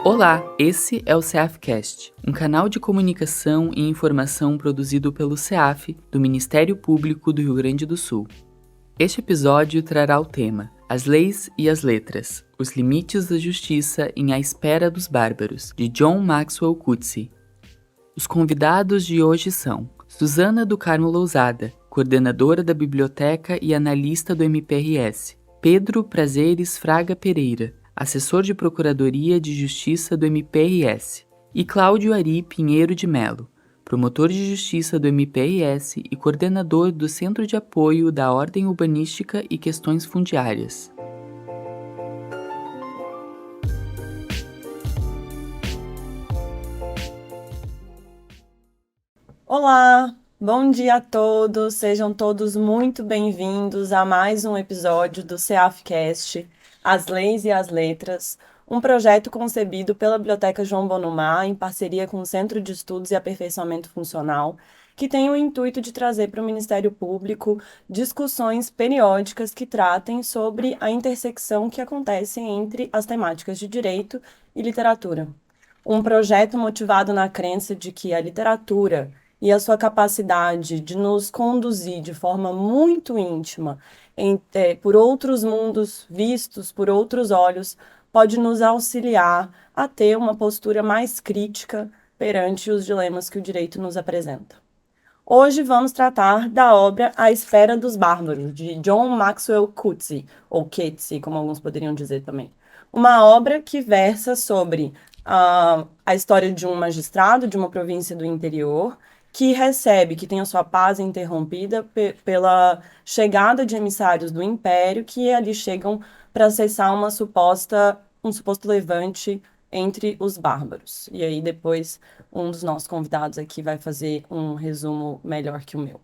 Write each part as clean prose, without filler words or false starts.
Olá, esse é o CEAFcast, um canal de comunicação e informação produzido pelo CEAF, do Ministério Público do Rio Grande do Sul. Este episódio trará o tema As Leis e as Letras, os limites da justiça em A Espera dos Bárbaros, de John Maxwell Coetzee. Os convidados de hoje são Suzana do Carmo Lousada, coordenadora da biblioteca e analista do MPRS, Pedro Prazeres Fraga Pereira, assessor de Procuradoria de Justiça do MPRS, e Cláudio Ari Pinheiro de Melo, promotor de Justiça do MPRS e coordenador do Centro de Apoio da Ordem Urbanística e Questões Fundiárias. Olá, bom dia a todos, sejam todos muito bem-vindos a mais um episódio do CEAFcast, As Leis e as Letras, um projeto concebido pela Biblioteca João Bonumá em parceria com o Centro de Estudos e Aperfeiçoamento Funcional, que tem o intuito de trazer para o Ministério Público discussões periódicas que tratem sobre a intersecção que acontece entre as temáticas de direito e literatura. Um projeto motivado na crença de que a literatura e a sua capacidade de nos conduzir de forma muito íntima por outros mundos vistos por outros olhos pode nos auxiliar a ter uma postura mais crítica perante os dilemas que o direito nos apresenta. Hoje vamos tratar da obra A Espera dos Bárbaros, de John Maxwell Coetzee, ou Coetzee, como alguns poderiam dizer também. Uma obra que versa sobre a história de um magistrado de uma província do interior que tem a sua paz interrompida pela chegada de emissários do Império que ali chegam para cessar um suposto levante entre os bárbaros. E aí depois um dos nossos convidados aqui vai fazer um resumo melhor que o meu.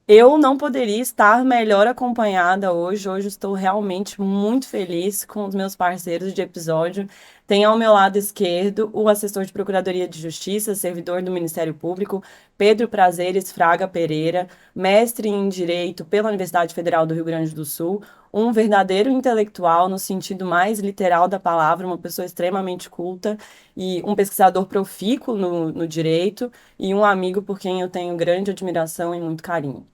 Eu não poderia estar melhor acompanhada hoje. Hoje estou realmente muito feliz com os meus parceiros de episódio. Tem ao meu lado esquerdo o assessor de Procuradoria de Justiça, servidor do Ministério Público, Pedro Prazeres Fraga Pereira, mestre em Direito pela Universidade Federal do Rio Grande do Sul, um verdadeiro intelectual no sentido mais literal da palavra, uma pessoa extremamente culta e um pesquisador profícuo no direito e um amigo por quem eu tenho grande admiração e muito carinho.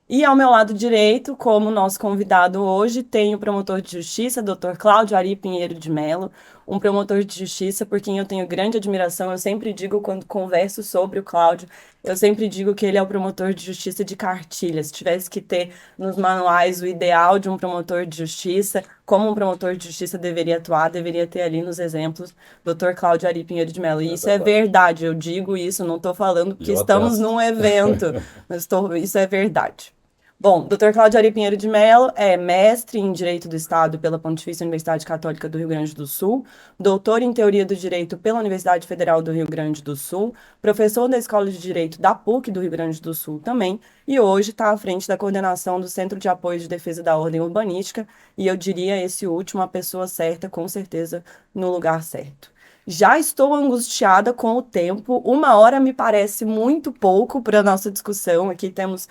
E ao meu lado direito, como nosso convidado hoje, tem o promotor de justiça, Dr. Cláudio Ari Pinheiro de Melo, um promotor de justiça por quem eu tenho grande admiração. Eu sempre digo, quando converso sobre o Cláudio, eu sempre digo que ele é o promotor de justiça de cartilha. Se tivesse que ter nos manuais o ideal de um promotor de justiça, como um promotor de justiça deveria atuar, deveria ter ali nos exemplos Dr. Cláudio Ari Pinheiro de Melo. E isso é verdade, eu digo isso, não estou falando porque estamos num evento, mas isso é verdade. Bom, Dr. Cláudio Ari Pinheiro de Melo é mestre em Direito do Estado pela Pontifícia Universidade Católica do Rio Grande do Sul, doutor em Teoria do Direito pela Universidade Federal do Rio Grande do Sul, professor da Escola de Direito da PUC do Rio Grande do Sul também, e hoje está à frente da coordenação do Centro de Apoio de Defesa da Ordem Urbanística, e eu diria esse último a pessoa certa, com certeza, no lugar certo. Já estou angustiada com o tempo, 1 hora me parece muito pouco para a nossa discussão, aqui temos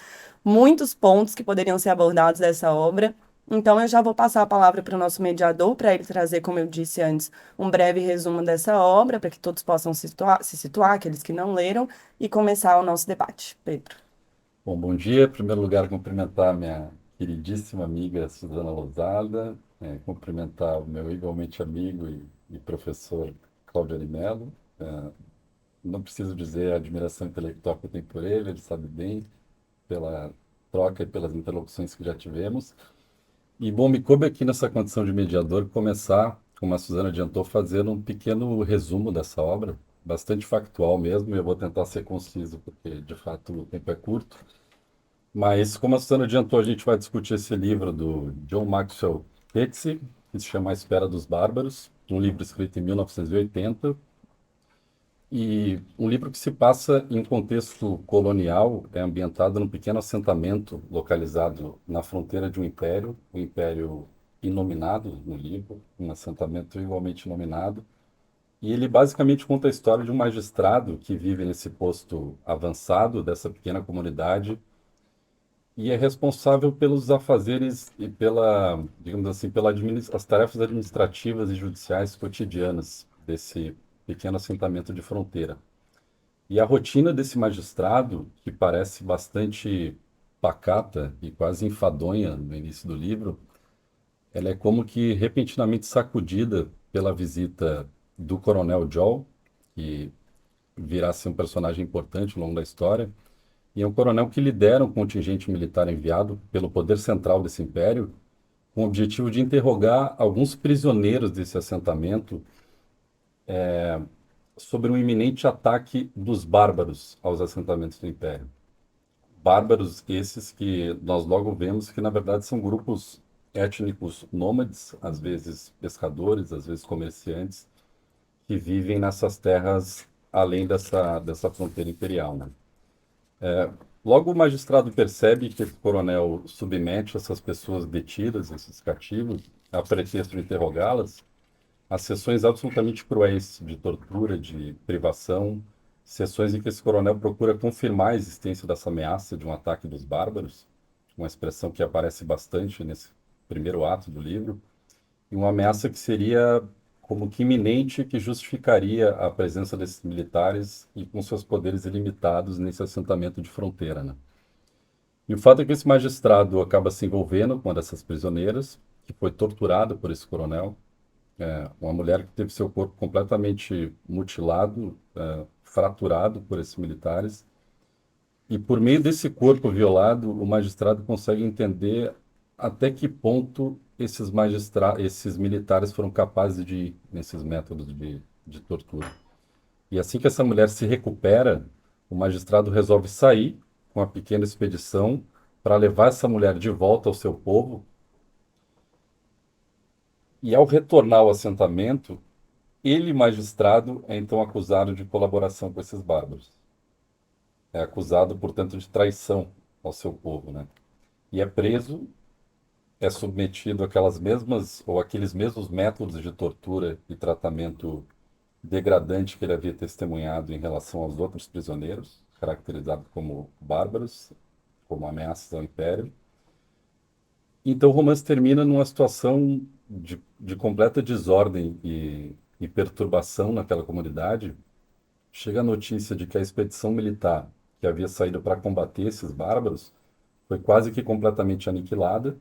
muitos pontos que poderiam ser abordados dessa obra. Então, eu já vou passar a palavra para o nosso mediador, para ele trazer, como eu disse antes, um breve resumo dessa obra, para que todos possam se situar, aqueles que não leram, e começar o nosso debate. Pedro. Bom dia. Em primeiro lugar, cumprimentar minha queridíssima amiga Suzana Lousada, cumprimentar o meu igualmente amigo e professor Cláudio Ari Melo. Não preciso dizer a admiração intelectual que eu tenho por ele sabe bem, pela troca e pelas interlocuções que já tivemos. E, bom, me coube aqui nessa condição de mediador começar, como a Suzana adiantou, fazendo um pequeno resumo dessa obra, bastante factual mesmo, e eu vou tentar ser conciso, porque, de fato, o tempo é curto. Mas, como a Suzana adiantou, a gente vai discutir esse livro do John Maxwell Coetzee, que se chama A Espera dos Bárbaros, um livro escrito em 1980, e um livro que se passa em contexto colonial, é ambientado num pequeno assentamento localizado na fronteira de um império, o Império Inominado no livro, um assentamento igualmente inominado. E ele basicamente conta a história de um magistrado que vive nesse posto avançado dessa pequena comunidade e é responsável pelos afazeres e pela, digamos assim, as tarefas administrativas e judiciais cotidianas desse pequeno assentamento de fronteira. E a rotina desse magistrado, que parece bastante pacata e quase enfadonha no início do livro, ela é como que repentinamente sacudida pela visita do Coronel Joel, que virá a ser um personagem importante ao longo da história, e é um coronel que lidera um contingente militar enviado pelo poder central desse império, com o objetivo de interrogar alguns prisioneiros desse assentamento sobre um iminente ataque dos bárbaros aos assentamentos do império. Bárbaros esses que nós logo vemos que, na verdade, são grupos étnicos nômades, às vezes pescadores, às vezes comerciantes, que vivem nessas terras além dessa fronteira imperial, né? Logo o magistrado percebe que esse coronel submete essas pessoas detidas, esses cativos, a pretexto de interrogá-las, a sessões absolutamente cruéis de tortura, de privação, sessões em que esse coronel procura confirmar a existência dessa ameaça de um ataque dos bárbaros, uma expressão que aparece bastante nesse primeiro ato do livro, e uma ameaça que seria como que iminente, que justificaria a presença desses militares e com seus poderes ilimitados nesse assentamento de fronteira, né? E o fato é que esse magistrado acaba se envolvendo com uma dessas prisioneiras, que foi torturada por esse coronel, uma mulher que teve seu corpo completamente mutilado, fraturado por esses militares. E por meio desse corpo violado, o magistrado consegue entender até que ponto esses militares foram capazes de ir nesses métodos de tortura. E assim que essa mulher se recupera, o magistrado resolve sair com uma pequena expedição para levar essa mulher de volta ao seu povo. E ao retornar ao assentamento, ele, magistrado, é então acusado de colaboração com esses bárbaros. É acusado, portanto, de traição ao seu povo, né? E é preso, é submetido àquelas mesmas ou aqueles mesmos métodos de tortura e tratamento degradante que ele havia testemunhado em relação aos outros prisioneiros, caracterizados como bárbaros, como ameaças ao império. Então o romance termina numa situação de completa desordem e perturbação naquela comunidade. Chega a notícia de que a expedição militar que havia saído para combater esses bárbaros foi quase que completamente aniquilada,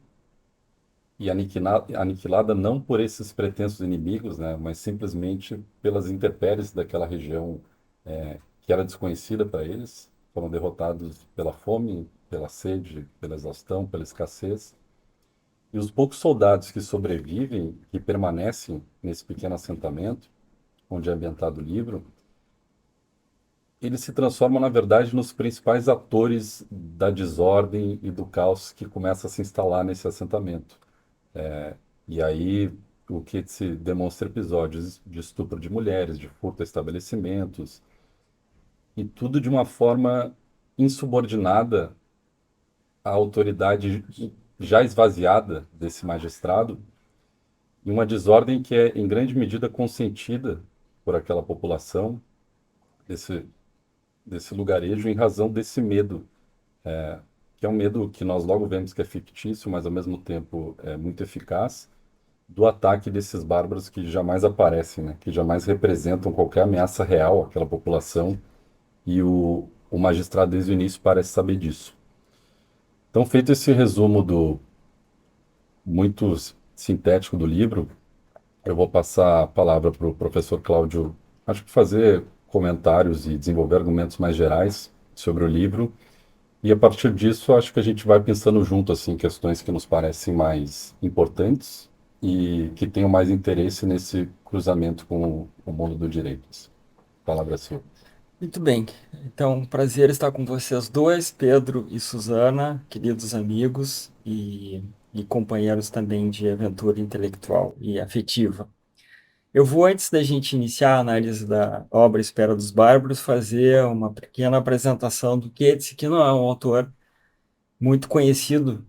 e aniquilada não por esses pretensos inimigos, né, mas simplesmente pelas intempéries daquela região que era desconhecida para eles. Foram derrotados pela fome, pela sede, pela exaustão, pela escassez. E os poucos soldados que sobrevivem, que permanecem nesse pequeno assentamento, onde é ambientado o livro, eles se transformam, na verdade, nos principais atores da desordem e do caos que começa a se instalar nesse assentamento. E aí, o que se demonstra episódios de estupro de mulheres, de furto a estabelecimentos, e tudo de uma forma insubordinada à autoridade já esvaziada desse magistrado, e uma desordem que é, em grande medida, consentida por aquela população, desse, desse lugarejo, em razão desse medo, que é um medo que nós logo vemos que é fictício, mas ao mesmo tempo é muito eficaz, do ataque desses bárbaros que jamais aparecem, né? Que jamais representam qualquer ameaça real àquela população, e o magistrado desde o início parece saber disso. Então, feito esse resumo muito sintético do livro, eu vou passar a palavra para o professor Cláudio, acho que fazer comentários e desenvolver argumentos mais gerais sobre o livro. E a partir disso, acho que a gente vai pensando junto assim questões que nos parecem mais importantes e que tenham mais interesse nesse cruzamento com o mundo do direito. Palavra sua. Muito bem. Então, prazer estar com vocês dois, Pedro e Suzana, queridos amigos e companheiros também de aventura intelectual e afetiva. Eu vou, antes da gente iniciar a análise da obra Espera dos Bárbaros, fazer uma pequena apresentação do Keats, que não é um autor muito conhecido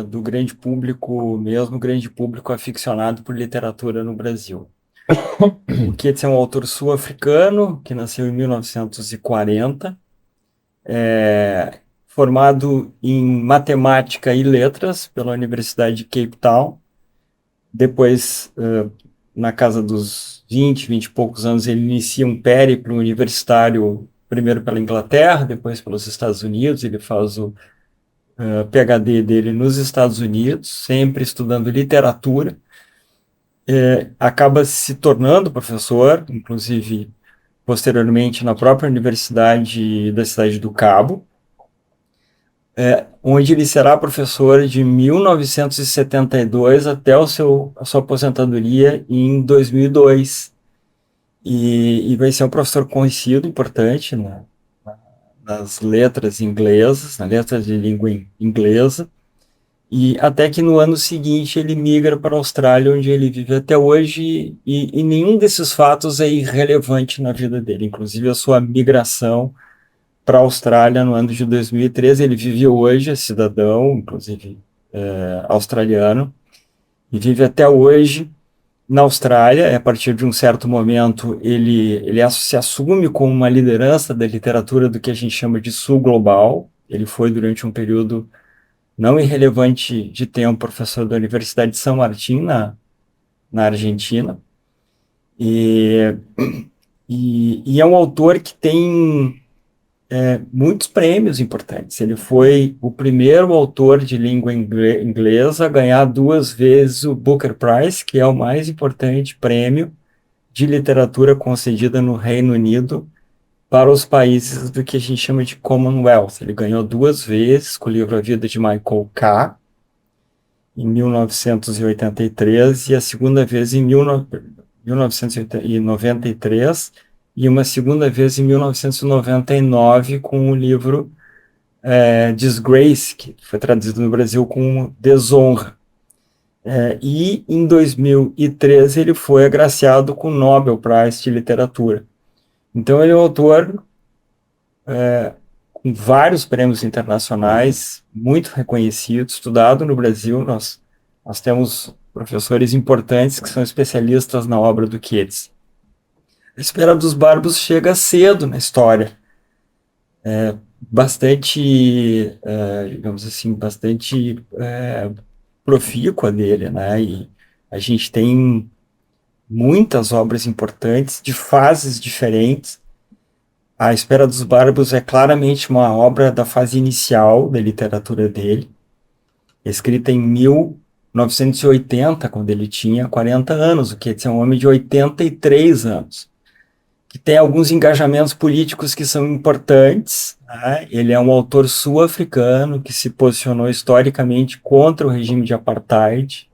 do grande público, mesmo grande público aficionado por literatura no Brasil. O Keats é um autor sul-africano que nasceu em 1940. formado em matemática e letras pela Universidade de Cape Town. Depois, na casa dos 20 e poucos anos, ele inicia um périplo universitário, primeiro pela Inglaterra, depois pelos Estados Unidos. Ele faz o PhD dele nos Estados Unidos, sempre estudando literatura. Acaba se tornando professor, inclusive posteriormente na própria Universidade da Cidade do Cabo, onde ele será professor de 1972 até a sua aposentadoria em 2002. E vai ser um professor conhecido, importante, nas letras inglesas, nas letras de língua inglesa, e até que no ano seguinte ele migra para a Austrália, onde ele vive até hoje, e nenhum desses fatos é irrelevante na vida dele, inclusive a sua migração para a Austrália no ano de 2013. Ele vive hoje, é cidadão, inclusive australiano, e vive até hoje na Austrália. A partir de um certo momento, ele se assume como uma liderança da literatura do que a gente chama de Sul Global. Ele foi, durante um período não irrelevante de tempo, professor da Universidade de São Martín, na Argentina. E é um autor que tem muitos prêmios importantes. Ele foi o primeiro autor de língua inglesa a ganhar 2 vezes o Booker Prize, que é o mais importante prêmio de literatura concedida no Reino Unido para os países do que a gente chama de Commonwealth. Ele ganhou 2 vezes com o livro A Vida de Michael K., em 1983, e a segunda vez em 1993, e uma segunda vez em 1999 com o livro Disgrace, que foi traduzido no Brasil como Desonra. E em 2013 ele foi agraciado com o Nobel Prize de Literatura. Então ele é um autor com vários prêmios internacionais, muito reconhecido, estudado no Brasil. Nós temos professores importantes que são especialistas na obra do Keats. A Espera dos Bárbaros chega cedo na história, bastante, digamos assim, bastante profícua dele, né? E a gente tem muitas obras importantes, de fases diferentes. A Espera dos Bárbaros é claramente uma obra da fase inicial da literatura dele, escrita em 1980, quando ele tinha 40 anos, o Keats é um homem de 83 anos, que tem alguns engajamentos políticos que são importantes, né? Ele é um autor sul-africano que se posicionou historicamente contra o regime de apartheid.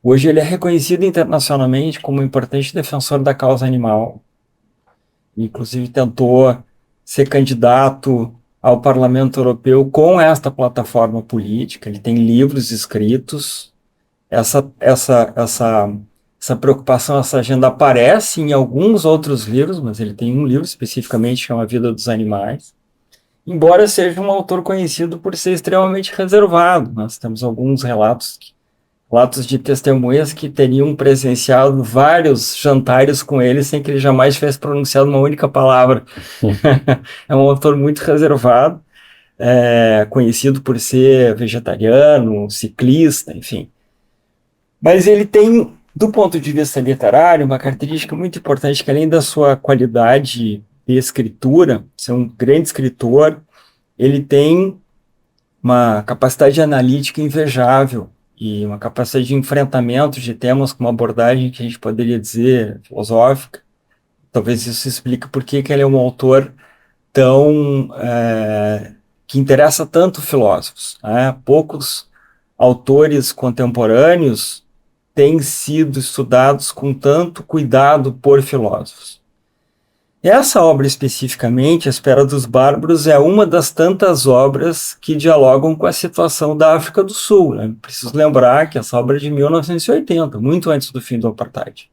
Hoje ele é reconhecido internacionalmente como um importante defensor da causa animal. Inclusive tentou ser candidato ao Parlamento Europeu com esta plataforma política. Ele tem livros escritos. Essa preocupação, essa agenda aparece em alguns outros livros, mas ele tem um livro especificamente que chama A Vida dos Animais. Embora seja um autor conhecido por ser extremamente reservado. Nós temos alguns relatos de testemunhas que teriam presenciado vários jantares com ele sem que ele jamais tivesse pronunciado uma única palavra. É um autor muito reservado, conhecido por ser vegetariano, ciclista, enfim. Mas ele tem, do ponto de vista literário, uma característica muito importante, que além da sua qualidade de escritura, ser um grande escritor, ele tem uma capacidade analítica invejável e uma capacidade de enfrentamento de temas com uma abordagem que a gente poderia dizer filosófica. Talvez isso explique por que ele é um autor tão que interessa tanto filósofos, né? Poucos autores contemporâneos têm sido estudados com tanto cuidado por filósofos. Essa obra especificamente, A Espera dos Bárbaros, é uma das tantas obras que dialogam com a situação da África do Sul, né? Preciso lembrar que essa obra é de 1980, muito antes do fim do apartheid.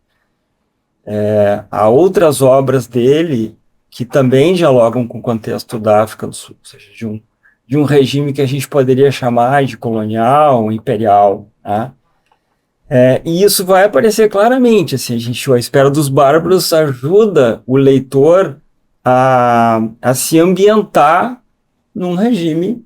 Há outras obras dele que também dialogam com o contexto da África do Sul, ou seja, de um regime que a gente poderia chamar de colonial, imperial, né? E isso vai aparecer claramente. Assim, A Espera dos Bárbaros ajuda o leitor a se ambientar num regime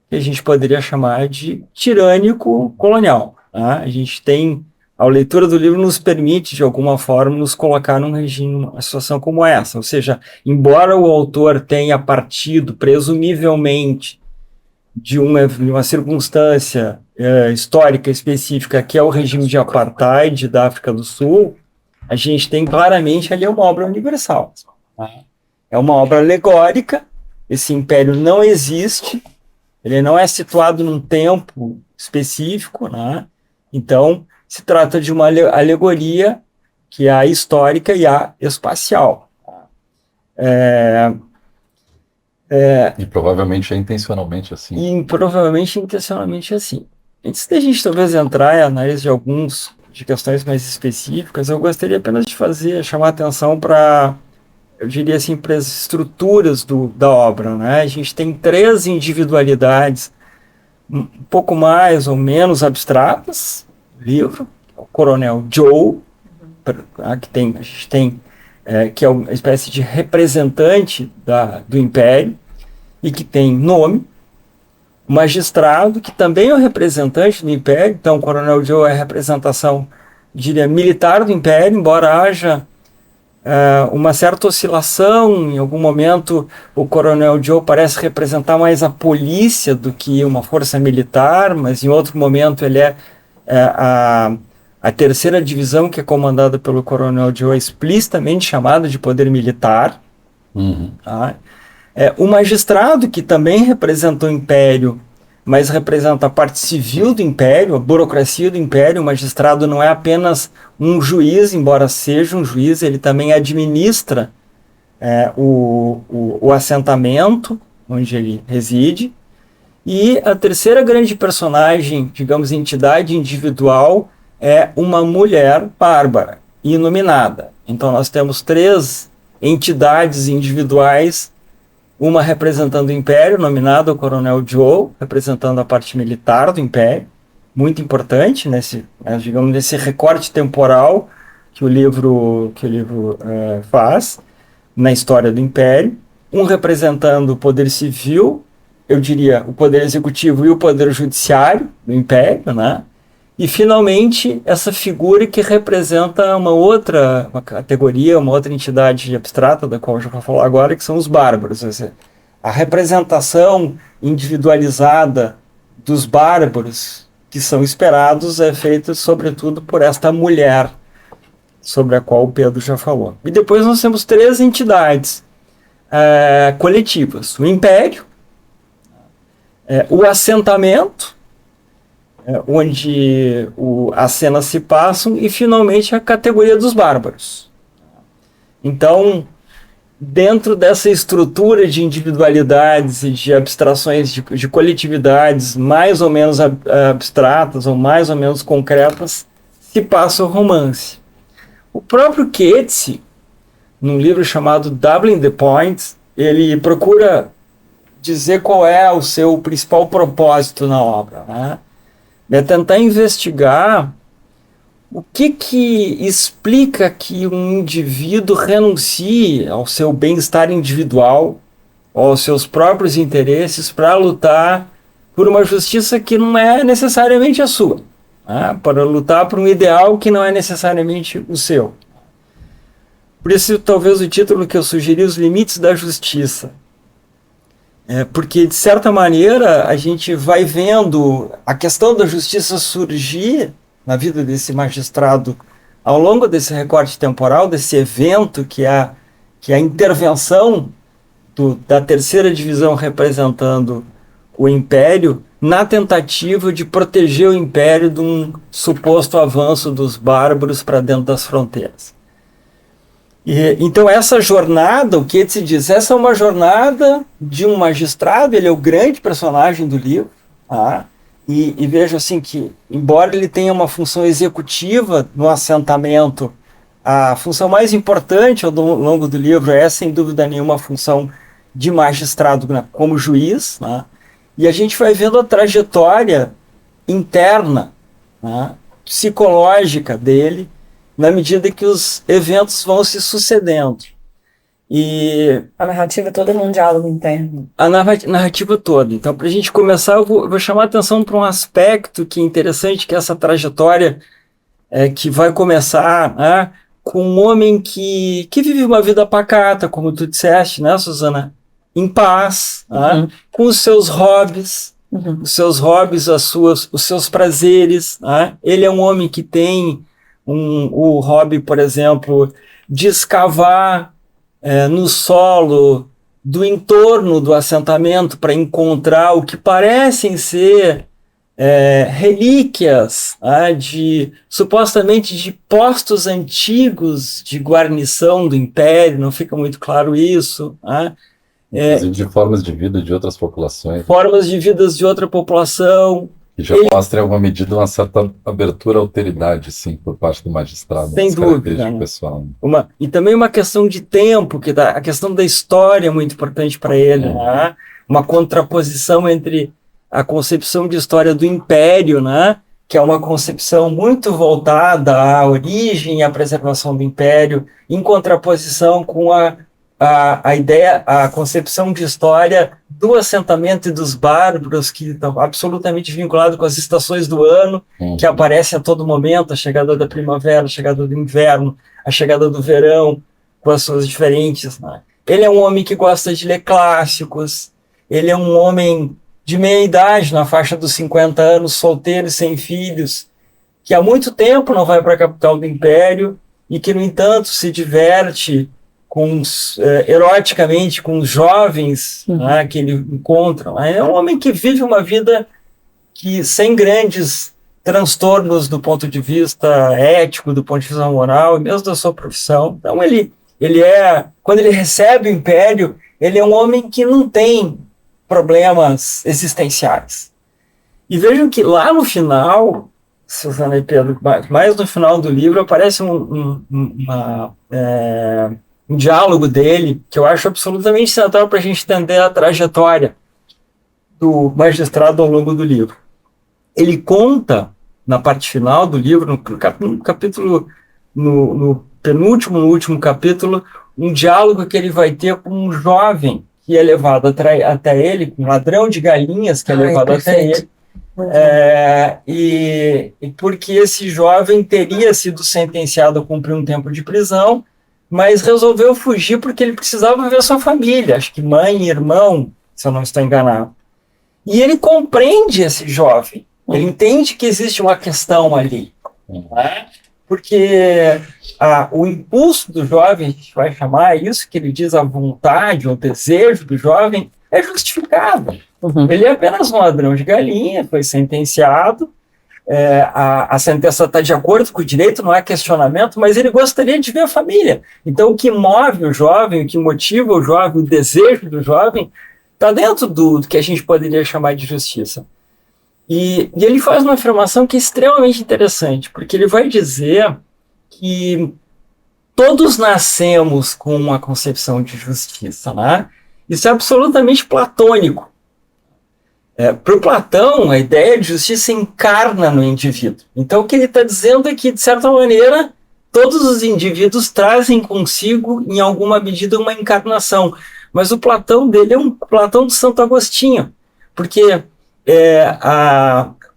que a gente poderia chamar de tirânico colonial. Tá? A gente tem, a leitura do livro nos permite, de alguma forma, nos colocar num regime, numa situação como essa. Ou seja, embora o autor tenha partido, presumivelmente, de uma circunstância histórica específica, que é o regime de apartheid da África do Sul, a gente tem claramente ali uma obra universal. Tá? É uma obra alegórica, esse império não existe, ele não é situado num tempo específico, né? Então, se trata de uma alegoria que é a histórica e a espacial. E provavelmente é intencionalmente assim. E provavelmente intencionalmente assim. Antes da gente talvez entrar em análise de questões mais específicas, eu gostaria apenas de chamar a atenção para, eu diria assim, para as estruturas da obra, né? A gente tem 3 individualidades um pouco mais ou menos abstratas, livro, o Coronel Joe, a gente tem, que é uma espécie de representante do Império, e que tem nome, o magistrado, que também é o representante do Império, então o Coronel Joe é a representação, diria, militar do Império, embora haja uma certa oscilação, em algum momento o Coronel Joe parece representar mais a polícia do que uma força militar, mas em outro momento ele é a terceira divisão, que é comandada pelo Coronel Joe, é explicitamente chamada de poder militar. Uhum. Tá? O magistrado, que também representa o Império, mas representa a parte civil do Império, a burocracia do Império. O magistrado não é apenas um juiz, embora seja um juiz, ele também administra o assentamento onde ele reside. E a terceira grande personagem, digamos, entidade individual, é uma mulher bárbara, inominada. Então nós temos 3 entidades individuais, uma representando o Império, nominada o Coronel Joe, representando a parte militar do Império, muito importante digamos, nesse recorte temporal que o livro faz na história do Império, um representando o poder civil, eu diria o poder executivo e o poder judiciário do Império, né? E, finalmente, essa figura que representa uma categoria, uma outra entidade abstrata, da qual eu já vou falar agora, que são os bárbaros. Ou seja, a representação individualizada dos bárbaros que são esperados é feita, sobretudo, por esta mulher, sobre a qual o Pedro já falou. E depois nós temos 3 entidades coletivas. O Império, o assentamento, onde as cenas se passam, e finalmente a categoria dos bárbaros. Então, dentro dessa estrutura de individualidades e de abstrações, de coletividades mais ou menos abstratas ou mais ou menos concretas, se passa o romance. O próprio Keats, num livro chamado Doubling the Point, ele procura dizer qual é o seu principal propósito na obra, né? É tentar investigar o que explica que um indivíduo renuncie ao seu bem-estar individual, aos seus próprios interesses, para lutar por uma justiça que não é necessariamente a sua, né? Para lutar por um ideal que não é necessariamente o seu. Por isso, talvez o título que eu sugeri, Os Limites da Justiça. Porque, de certa maneira, a gente vai vendo a questão da justiça surgir na vida desse magistrado ao longo desse recorte temporal, desse evento que é a intervenção da terceira divisão representando o Império na tentativa de proteger o Império de um suposto avanço dos bárbaros para dentro das fronteiras. Então essa jornada, o que se diz, essa é uma jornada de um magistrado, ele é o grande personagem do livro, tá? E vejo assim que, embora ele tenha uma função executiva no assentamento, a função mais importante ao longo do livro é, sem dúvida nenhuma, a função de magistrado, né, como juiz, né? E a gente vai vendo a trajetória interna, né, psicológica dele, na medida que os eventos vão se sucedendo. E A narrativa toda num diálogo interno. a narrativa toda. Então, para a gente começar, eu vou chamar a atenção para um aspecto que é interessante, que é essa trajetória que vai começar, né, com um homem que vive uma vida pacata, como tu disseste, né, Suzana? Em paz, né, com os seus hobbies, os seus prazeres. Né? Ele é um homem que tem o hobby, por exemplo, de escavar no solo do entorno do assentamento para encontrar o que parecem ser relíquias, supostamente de postos antigos de guarnição do Império, não fica muito claro isso. Inclusive de formas de vida de outras populações, Formas de vidas de outra população. que já mostra em alguma medida uma certa abertura à alteridade, sim, por parte do magistrado, Sem dúvida, característica né? pessoal. E também uma questão de tempo, a questão da história é muito importante para ele. Né? Uma contraposição entre a concepção de história do Império, né? Que é uma concepção muito voltada à origem e à preservação do Império, em contraposição com a ideia, a concepção de história do assentamento e dos bárbaros, que estão absolutamente vinculados com as estações do ano, que aparecem a todo momento, a chegada da primavera, a chegada do inverno, a chegada do verão, com as suas diferentes. Né? Ele é um homem que gosta de ler clássicos, ele é um homem de meia idade, na faixa dos 50 anos, solteiro e sem filhos, que há muito tempo não vai para a capital do Império e que, no entanto, se diverte eroticamente com os jovens né, que ele encontra. É um homem que vive uma vida sem grandes transtornos do ponto de vista ético, do ponto de vista moral, e mesmo da sua profissão. Então, quando ele recebe o Império, ele é um homem que não tem problemas existenciais. E vejam que lá no final, Suzana e Pedro, mais no final do livro, aparece um diálogo dele, que eu acho absolutamente central para a gente entender a trajetória do magistrado ao longo do livro. Ele conta, na parte final do livro, no penúltimo, no último capítulo, um diálogo que ele vai ter com um jovem que é levado até ele, um ladrão de galinhas que é levado até ele, e porque esse jovem teria sido sentenciado a cumprir um tempo de prisão, mas resolveu fugir porque ele precisava ver sua família, acho que mãe e irmão, se eu não estou enganado. E ele compreende esse jovem, ele entende que existe uma questão ali, né? Porque o impulso do jovem, a gente vai chamar isso que ele diz, a vontade, o desejo do jovem, é justificado. Ele é apenas um ladrão de galinha, foi sentenciado, a sentença está de acordo com o direito, não há questionamento, mas ele gostaria de ver a família. Então, o que move o jovem, o que motiva o jovem, o desejo do jovem, está dentro do que a gente poderia chamar de justiça. E ele faz uma afirmação que é extremamente interessante, porque ele vai dizer que todos nascemos com uma concepção de justiça, né? Isso é absolutamente platônico. Para o Platão, a ideia de justiça encarna no indivíduo. Então, o que ele está dizendo é que, de certa maneira, todos os indivíduos trazem consigo, em alguma medida, uma encarnação. Mas o Platão dele é um Platão de Santo Agostinho, porque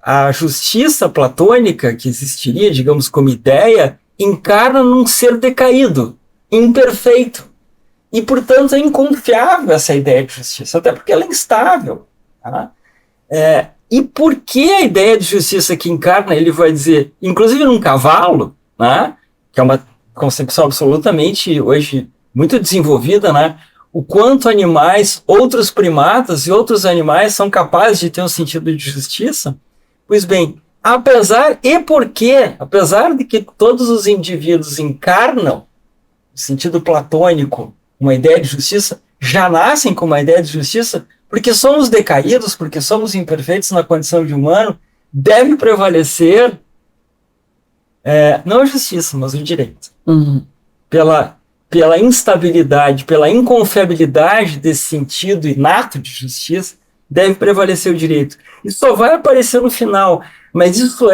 a justiça platônica que existiria, digamos, como ideia, encarna num ser decaído, imperfeito. E, portanto, é inconfiável essa ideia de justiça, até porque ela é instável. Tá? E por que a ideia de justiça que encarna, ele vai dizer, inclusive num cavalo, né, que é uma concepção absolutamente, hoje, muito desenvolvida, né, o quanto animais, outros primatas e outros animais são capazes de ter um sentido de justiça? Pois bem, apesar de que todos os indivíduos encarnam o sentido platônico, uma ideia de justiça, já nascem com uma ideia de justiça, porque somos decaídos, porque somos imperfeitos na condição de humano, deve prevalecer não a justiça, mas o direito. Pela instabilidade, pela inconfiabilidade desse sentido inato de justiça, deve prevalecer o direito. Isso só vai aparecer no final, mas isso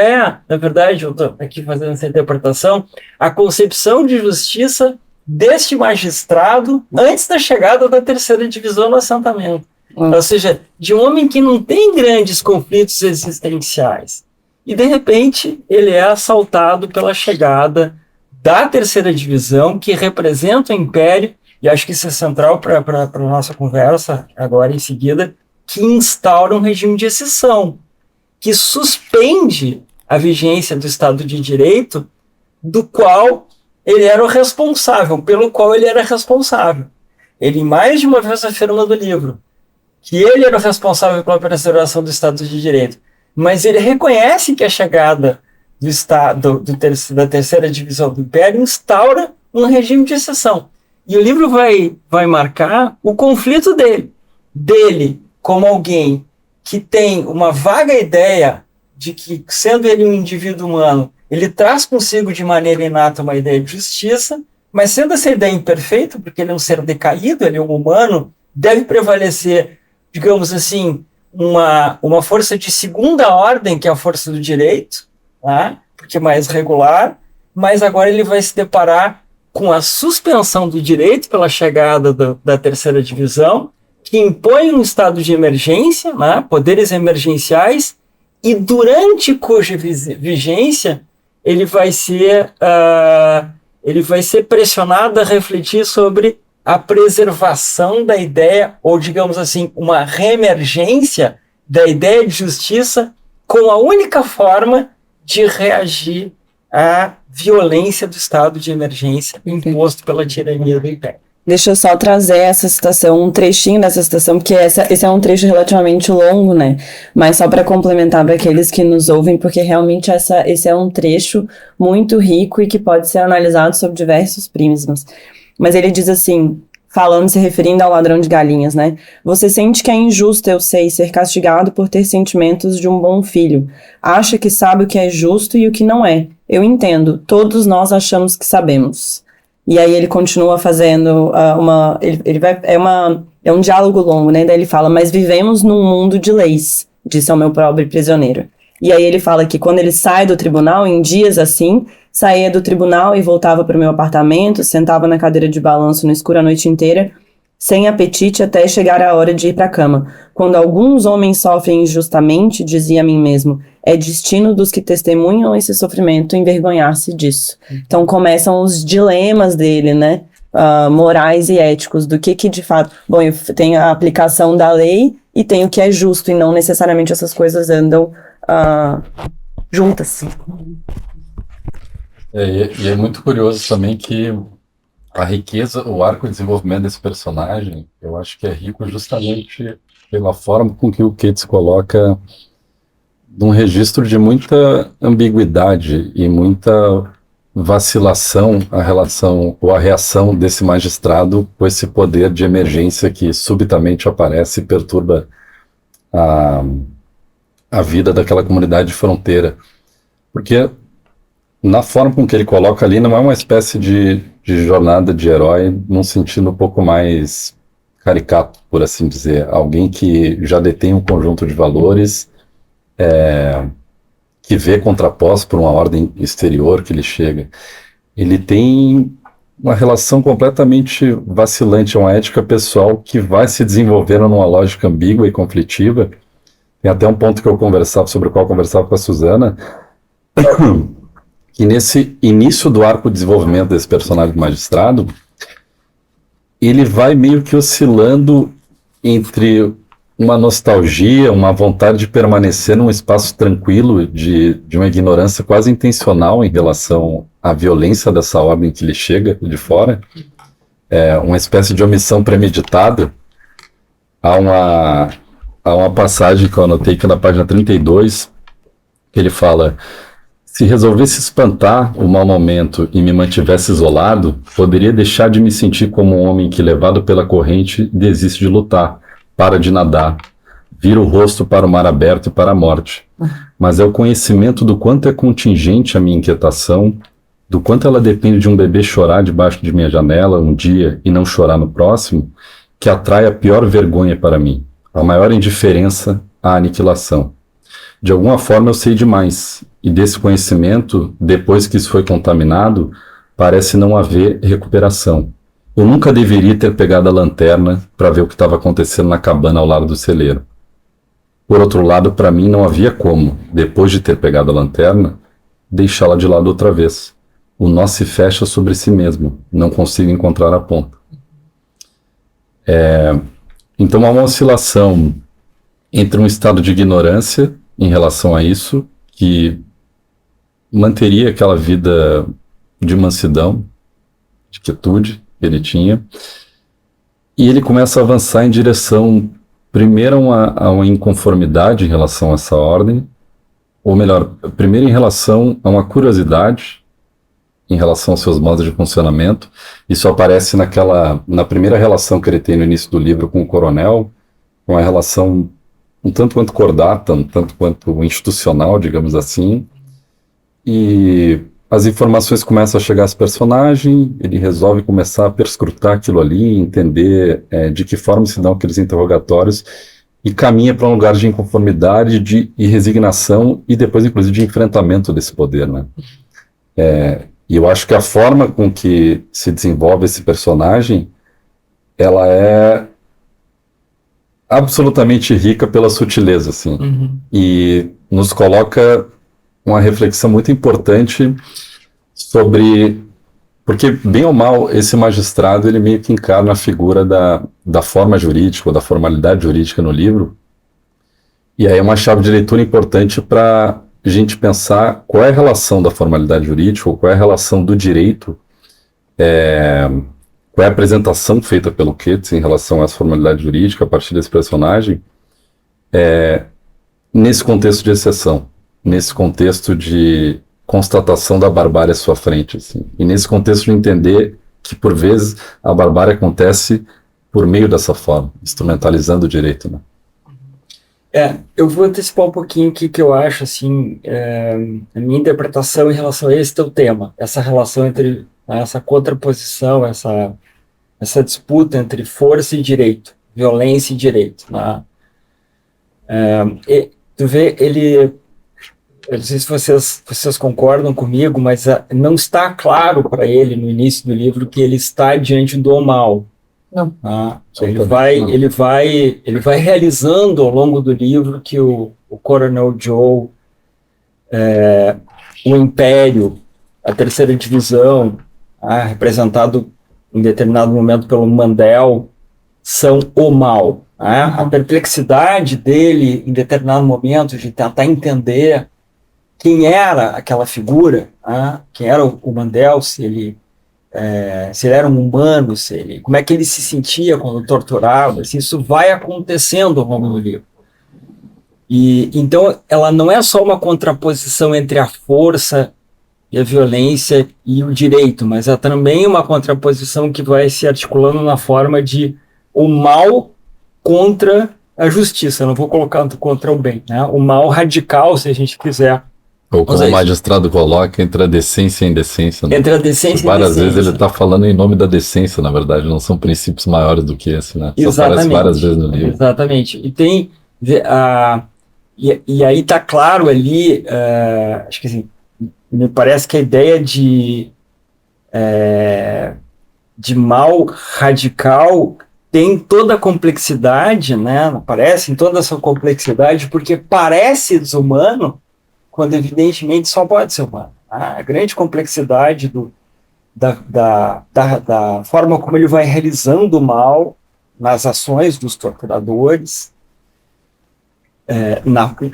na verdade, eu estou aqui fazendo essa interpretação, a concepção de justiça deste magistrado antes da chegada da terceira divisão no assentamento. Ou seja, de um homem que não tem grandes conflitos existenciais. E, de repente, ele é assaltado pela chegada da terceira divisão, que representa o Império, e acho que isso é central para a nossa conversa agora em seguida, que instaura um regime de exceção, que suspende a vigência do Estado de Direito, do qual ele era o responsável, pelo qual ele era responsável. Ele mais de uma vez afirma no livro que ele era o responsável pela preservação do Estado de Direito, mas ele reconhece que a chegada do Estado, da terceira divisão do Império instaura um regime de exceção. E o livro vai marcar o conflito dele como alguém que tem uma vaga ideia de que, sendo ele um indivíduo humano, ele traz consigo de maneira inata uma ideia de justiça, mas sendo essa ideia imperfeita, porque ele é um ser decaído, ele é um humano, deve prevalecer, digamos assim, uma força de segunda ordem, que é a força do direito, tá? Porque é mais regular, mas agora ele vai se deparar com a suspensão do direito pela chegada da terceira divisão, que impõe um estado de emergência, né? Poderes emergenciais, e durante cuja vigência ele vai ser pressionado a refletir sobre a preservação da ideia, ou digamos assim, uma reemergência da ideia de justiça com a única forma de reagir à violência do estado de emergência imposto pela tirania do Império. Deixa eu só trazer essa citação, um trechinho dessa citação, porque esse é um trecho relativamente longo, né? Mas só para complementar para aqueles que nos ouvem, porque realmente esse é um trecho muito rico e que pode ser analisado sob diversos prismas. Mas ele diz assim, se referindo ao ladrão de galinhas, né? Você sente que é injusto, eu sei, ser castigado por ter sentimentos de um bom filho. Acha que sabe o que é justo e o que não é. Eu entendo, todos nós achamos que sabemos. E aí ele continua fazendo é um diálogo longo, né? Daí ele fala, mas vivemos num mundo de leis, disse ao meu pobre prisioneiro. E aí ele fala que quando ele sai do tribunal, em dias assim, saía do tribunal e voltava para o meu apartamento, sentava na cadeira de balanço no escuro a noite inteira, sem apetite até chegar a hora de ir para a cama. Quando alguns homens sofrem injustamente, dizia a mim mesmo, é destino dos que testemunham esse sofrimento envergonhar-se disso. Então começam os dilemas dele, né? Morais e éticos, do que de fato... Bom, eu tenho a aplicação da lei e tenho o que é justo, e não necessariamente essas coisas andam juntas. E é muito curioso também que a riqueza, o arco de desenvolvimento desse personagem, eu acho que é rico justamente pela forma com que o Keats coloca num registro de muita ambiguidade e muita vacilação a relação ou a reação desse magistrado com esse poder de emergência que subitamente aparece e perturba a vida daquela comunidade de fronteira. Porque na forma com que ele coloca ali, não é uma espécie de jornada de herói num sentido um pouco mais caricato, por assim dizer. Alguém que já detém um conjunto de valores, que vê contraposto por uma ordem exterior que ele chega. Ele tem uma relação completamente vacilante, uma ética pessoal que vai se desenvolvendo numa lógica ambígua e conflitiva. Tem até um ponto sobre o qual eu conversava com a Suzana, que nesse início do arco de desenvolvimento desse personagem do magistrado, ele vai meio que oscilando entre uma nostalgia, uma vontade de permanecer num espaço tranquilo, de uma ignorância quase intencional em relação à violência dessa ordem que lhe chega de fora, uma espécie de omissão premeditada. Há uma passagem que eu anotei que é na página 32, que ele fala: se resolvesse espantar o mau momento e me mantivesse isolado, poderia deixar de me sentir como um homem que, levado pela corrente, desiste de lutar, para de nadar, vira o rosto para o mar aberto e para a morte. Mas é o conhecimento do quanto é contingente a minha inquietação, do quanto ela depende de um bebê chorar debaixo de minha janela um dia e não chorar no próximo, que atrai a pior vergonha para mim, a maior indiferença à aniquilação. De alguma forma eu sei demais, e desse conhecimento, depois que isso foi contaminado, parece não haver recuperação. Eu nunca deveria ter pegado a lanterna para ver o que estava acontecendo na cabana ao lado do celeiro. Por outro lado, para mim não havia como, depois de ter pegado a lanterna, deixá-la de lado outra vez. O nó se fecha sobre si mesmo, não consigo encontrar a ponta. Então há uma oscilação entre um estado de ignorância em relação a isso, que manteria aquela vida de mansidão, de quietude que ele tinha, e ele começa a avançar em direção, primeiro, a uma inconformidade em relação a essa ordem, ou melhor, primeiro em relação a uma curiosidade em relação aos seus modos de funcionamento. Isso aparece na primeira relação que ele tem no início do livro com o coronel, uma relação um tanto quanto cordata, um tanto quanto institucional, digamos assim, e as informações começam a chegar a esse personagem, ele resolve começar a perscrutar aquilo ali, entender de que forma se dão aqueles interrogatórios, e caminha para um lugar de inconformidade e resignação, e depois, inclusive, de enfrentamento desse poder, né? E eu acho que a forma com que se desenvolve esse personagem, ela é absolutamente rica pela sutileza, assim, e nos coloca uma reflexão muito importante sobre... Porque, bem ou mal, esse magistrado, ele meio que encarna a figura da forma jurídica, ou da formalidade jurídica no livro, e aí é uma chave de leitura importante para a gente pensar qual é a relação da formalidade jurídica, ou qual é a relação do direito, qual é a apresentação feita pelo Keats em relação à formalidade jurídica, a partir desse personagem, nesse contexto de exceção, nesse contexto de constatação da barbárie à sua frente, assim. E nesse contexto de entender que, por vezes, a barbárie acontece por meio dessa forma, instrumentalizando o direito, né? Eu vou antecipar um pouquinho o que eu acho, assim, a minha interpretação em relação a esse teu tema, essa relação entre, essa contraposição, essa disputa entre força e direito, violência e direito, né? Tu vê, eu não sei se vocês concordam comigo, mas não está claro para ele no início do livro que ele está diante do mal. Não. Ele vai realizando ao longo do livro que o Coronel Joe, o Império, a Terceira Divisão, representado em determinado momento pelo Mandel, são o mal. A perplexidade dele em determinado momento de tentar entender quem era aquela figura, quem era o Mandel, se ele era um humano, como é que ele se sentia quando torturava, assim, isso vai acontecendo ao longo do livro. E então ela não é só uma contraposição entre a força e a violência e o direito, mas é também uma contraposição que vai se articulando na forma de o mal contra a justiça. Eu não vou colocar contra o bem, né? O mal radical, se a gente quiser. Ou como o magistrado coloca, entre a decência e a indecência. Né? Entre a decência e a indecência. Várias vezes ele está falando em nome da decência, na verdade, não são princípios maiores do que esse, né? Isso aparece várias vezes no livro. Exatamente. E tem... E aí está claro ali, acho que assim, me parece que a ideia de mal radical tem toda a complexidade, né? Aparece em toda a sua complexidade, porque parece desumano, quando evidentemente só pode ser humano. A grande complexidade da forma como ele vai realizando o mal nas ações dos torturadores,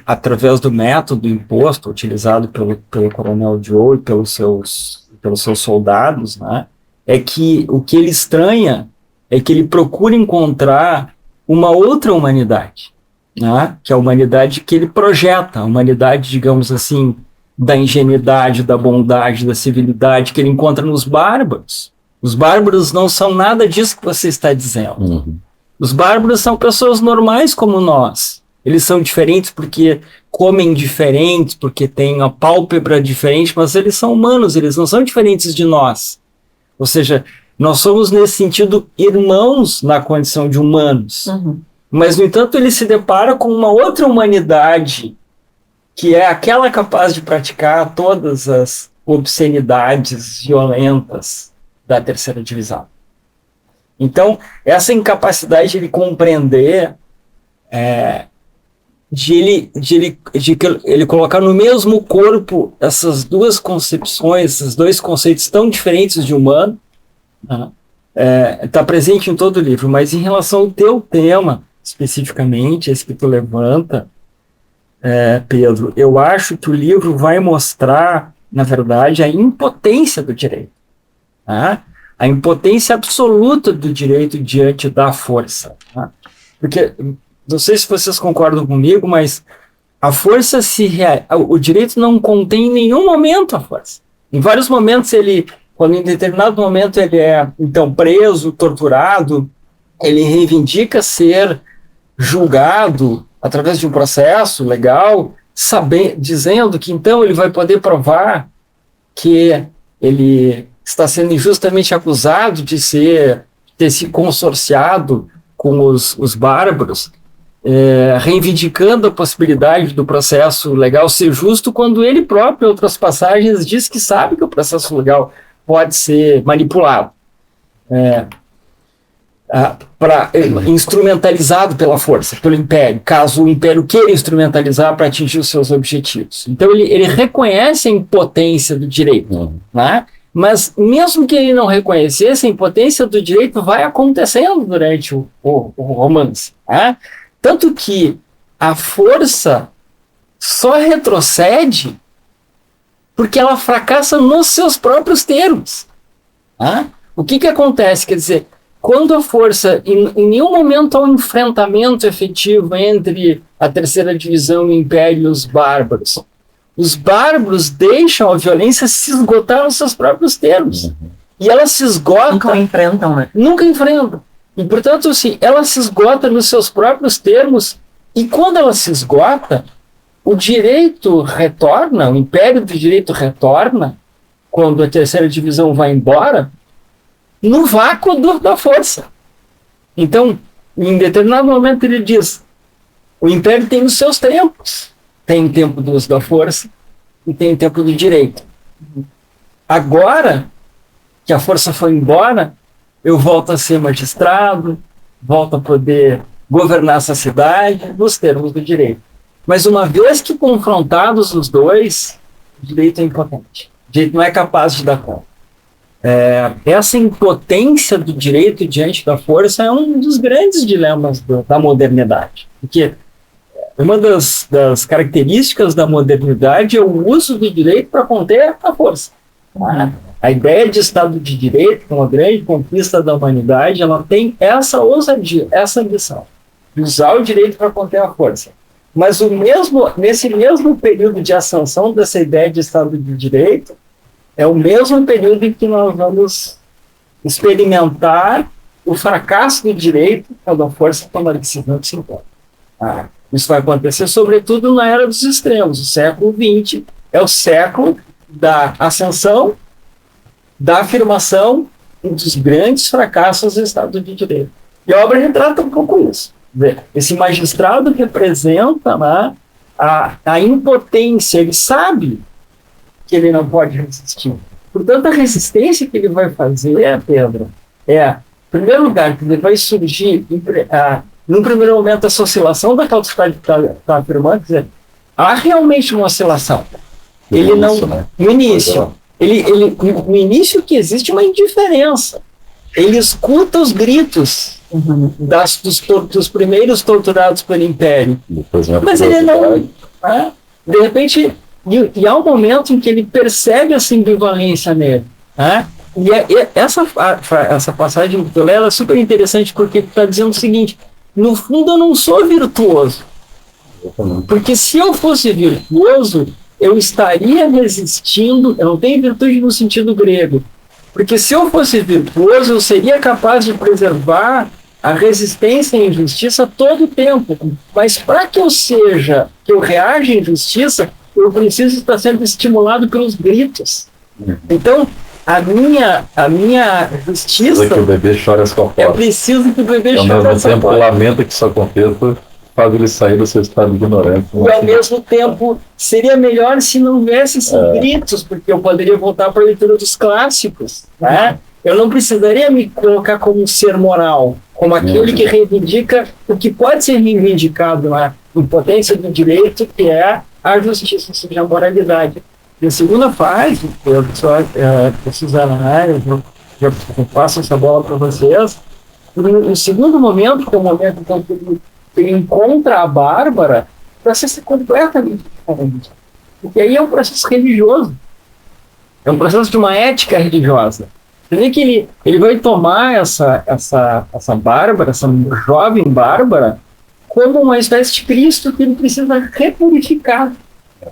através do método imposto, utilizado pelo Coronel Joe e pelos seus soldados, né, é que o que ele estranha é que ele procura encontrar uma outra humanidade, né, que é a humanidade que ele projeta, a humanidade, digamos assim, da ingenuidade, da bondade, da civilidade que ele encontra nos bárbaros. Os bárbaros não são nada disso que você está dizendo. Uhum. Os bárbaros são pessoas normais como nós. Eles são diferentes porque comem diferentes, porque têm a pálpebra diferente, mas eles são humanos, eles não são diferentes de nós. Ou seja, nós somos, nesse sentido, irmãos na condição de humanos. Uhum. Mas, no entanto, ele se depara com uma outra humanidade, que é aquela capaz de praticar todas obscenidades violentas da terceira divisão. Então, essa incapacidade de ele compreender, de ele colocar no mesmo corpo essas duas concepções, esses dois conceitos tão diferentes de humano, está presente em todo o livro. Mas em relação ao teu tema, especificamente, esse que tu levanta, Pedro, eu acho que o livro vai mostrar, na verdade, a impotência do direito. A impotência absoluta do direito diante da força. Porque, não sei se vocês concordam comigo, mas a força o direito não contém em nenhum momento a força. Em vários momentos quando em determinado momento ele é, então, preso, torturado, ele reivindica ser julgado através de um processo legal, dizendo que então ele vai poder provar que ele está sendo injustamente acusado de ter se consorciado com os bárbaros, reivindicando a possibilidade do processo legal ser justo, quando ele próprio, em outras passagens, diz que sabe que o processo legal pode ser manipulado, instrumentalizado pela força, pelo império, caso o império queira instrumentalizar para atingir os seus objetivos. Então ele reconhece a impotência do direito, né? Mas mesmo que ele não reconhecesse, a impotência do direito vai acontecendo durante o romance. Né? Tanto que a força só retrocede porque ela fracassa nos seus próprios termos. Né? O que acontece? Quer dizer, quando a força, em nenhum momento há um enfrentamento efetivo entre a terceira divisão e o império e os bárbaros. Os bárbaros deixam a violência se esgotar nos seus próprios termos. E ela se esgota... Nunca enfrentam, né? Nunca enfrentam. E, portanto, assim, ela se esgota nos seus próprios termos, e quando ela se esgota, o direito retorna, o império do direito retorna, quando a terceira divisão vai embora, no vácuo da força. Então, em determinado momento ele diz, o império tem os seus tempos. Tem o tempo do uso da força e tem o tempo do direito. Agora que a força foi embora, eu volto a ser magistrado, volto a poder governar essa cidade nos termos do direito. Mas uma vez que confrontados os dois, o direito é impotente. O direito não é capaz de dar conta. Essa impotência do direito diante da força é um dos grandes dilemas da modernidade. Porque uma das características da modernidade é o uso do direito para conter a força. A ideia de Estado de Direito, uma grande conquista da humanidade, ela tem essa ousadia, essa ambição, de usar o direito para conter a força. Mas nesse mesmo período de ascensão dessa ideia de Estado de Direito, é o mesmo período em que nós vamos experimentar o fracasso do direito da força que o marxismo se impõe. Isso vai acontecer, sobretudo, na era dos extremos. O século XX é o século da ascensão, da afirmação e dos grandes fracassos do Estado de Direito. E a obra retrata um pouco isso. Esse magistrado representa, né, a impotência, ele sabe que ele não pode resistir. Portanto, a resistência que ele vai fazer, Pedro, em primeiro lugar, que ele vai surgir, num primeiro momento, essa oscilação daquela que está afirmando, quer dizer, há realmente uma oscilação. Ele não, né? No início, no início que existe uma indiferença. Ele escuta os gritos dos primeiros torturados pelo Império. Mas ele não... de repente, e há um momento em que ele percebe essa ambivalência nele. E essa passagem do Lela é super interessante, porque ele está dizendo o seguinte: no fundo, eu não sou virtuoso. Porque se eu fosse virtuoso, eu estaria resistindo. Eu não tenho virtude no sentido grego. Porque se eu fosse virtuoso, eu seria capaz de preservar a resistência à injustiça todo o tempo. Mas para que eu reaja à injustiça, eu preciso estar sendo estimulado pelos gritos. Então, a minha justiça... Que o bebê chore as copos. É preciso que o bebê chore as copos. Ao mesmo tempo, copos. lamenta que isso aconteça faz ele sair do seu estado de ignorância. E ao mesmo tempo, seria melhor se não houvesse esses gritos, porque eu poderia voltar para a leitura dos clássicos, né? Eu não precisaria me colocar como um ser moral, como aquele que reivindica o que pode ser reivindicado na impotência do direito, que é a justiça, ou seja, a moralidade. E a segunda fase, eu só Suzana, né? Eu passo essa bola para vocês. No segundo momento, que é o momento em que ele encontra a Bárbara, o processo é completamente diferente. Porque aí é um processo religioso. É um processo de uma ética religiosa. Você vê que ele vai tomar essa Bárbara, essa jovem Bárbara, como uma espécie de Cristo que ele precisa repurificar.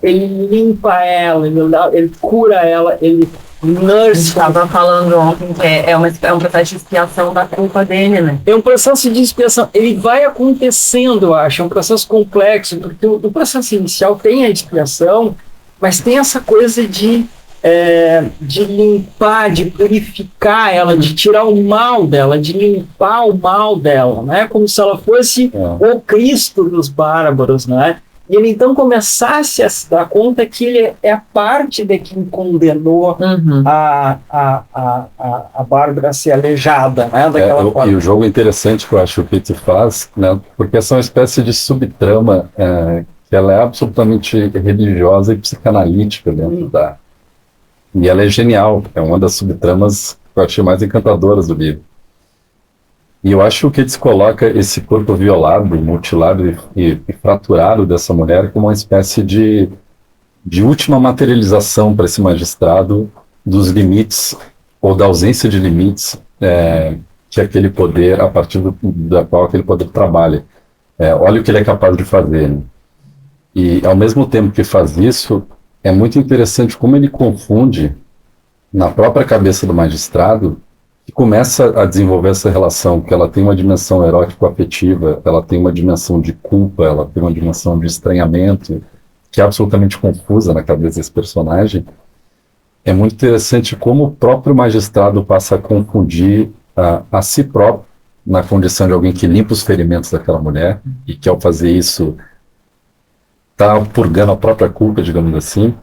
Ele limpa ela, ele cura ela, ele nurse. Estava falando ontem que é um processo de expiação da culpa dele, né? É um processo de expiação. Ele vai acontecendo, eu acho. É um processo complexo, porque o processo inicial tem a expiação, mas tem essa coisa de limpar, de purificar ela, de tirar o mal dela, de limpar o mal dela, né? Como se ela fosse o Cristo dos bárbaros, né? E ele então começasse a se dar conta que ele é parte de quem condenou a Bárbara a ser aleijada, né? Daquela forma. E o jogo interessante que eu acho que o Pete faz, né? Porque essa é uma espécie de subtrama que ela é absolutamente religiosa e psicanalítica dentro da... E ela é genial, é uma das subtramas que eu achei mais encantadoras do livro. E eu acho que eles colocam esse corpo violado, mutilado e fraturado dessa mulher como uma espécie de última materialização para esse magistrado dos limites, ou da ausência de limites, que aquele poder, a partir da qual aquele poder trabalha. Olha o que ele é capaz de fazer. Né? E, ao mesmo tempo que faz isso, é muito interessante como ele confunde, na própria cabeça do magistrado, que começa a desenvolver essa relação, que ela tem uma dimensão erótico-afetiva, ela tem uma dimensão de culpa, ela tem uma dimensão de estranhamento, que é absolutamente confusa na cabeça desse personagem. É muito interessante como o próprio magistrado passa a confundir a si próprio, na condição de alguém que limpa os ferimentos daquela mulher, e que ao fazer isso está purgando a própria culpa, digamos assim,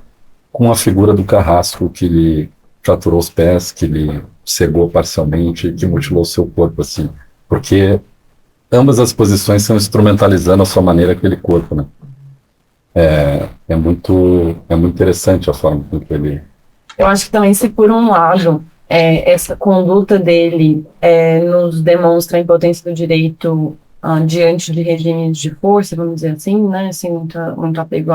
com a figura do carrasco que lhe fraturou os pés, que lhe cegou parcialmente, que mutilou seu corpo, assim. Porque ambas as posições estão instrumentalizando a sua maneira aquele corpo, né? É muito interessante a forma com que ele... Eu acho que também, se por um lado, essa conduta dele nos demonstra a impotência do direito diante de regimes de força, vamos dizer assim, né? Sem muito apego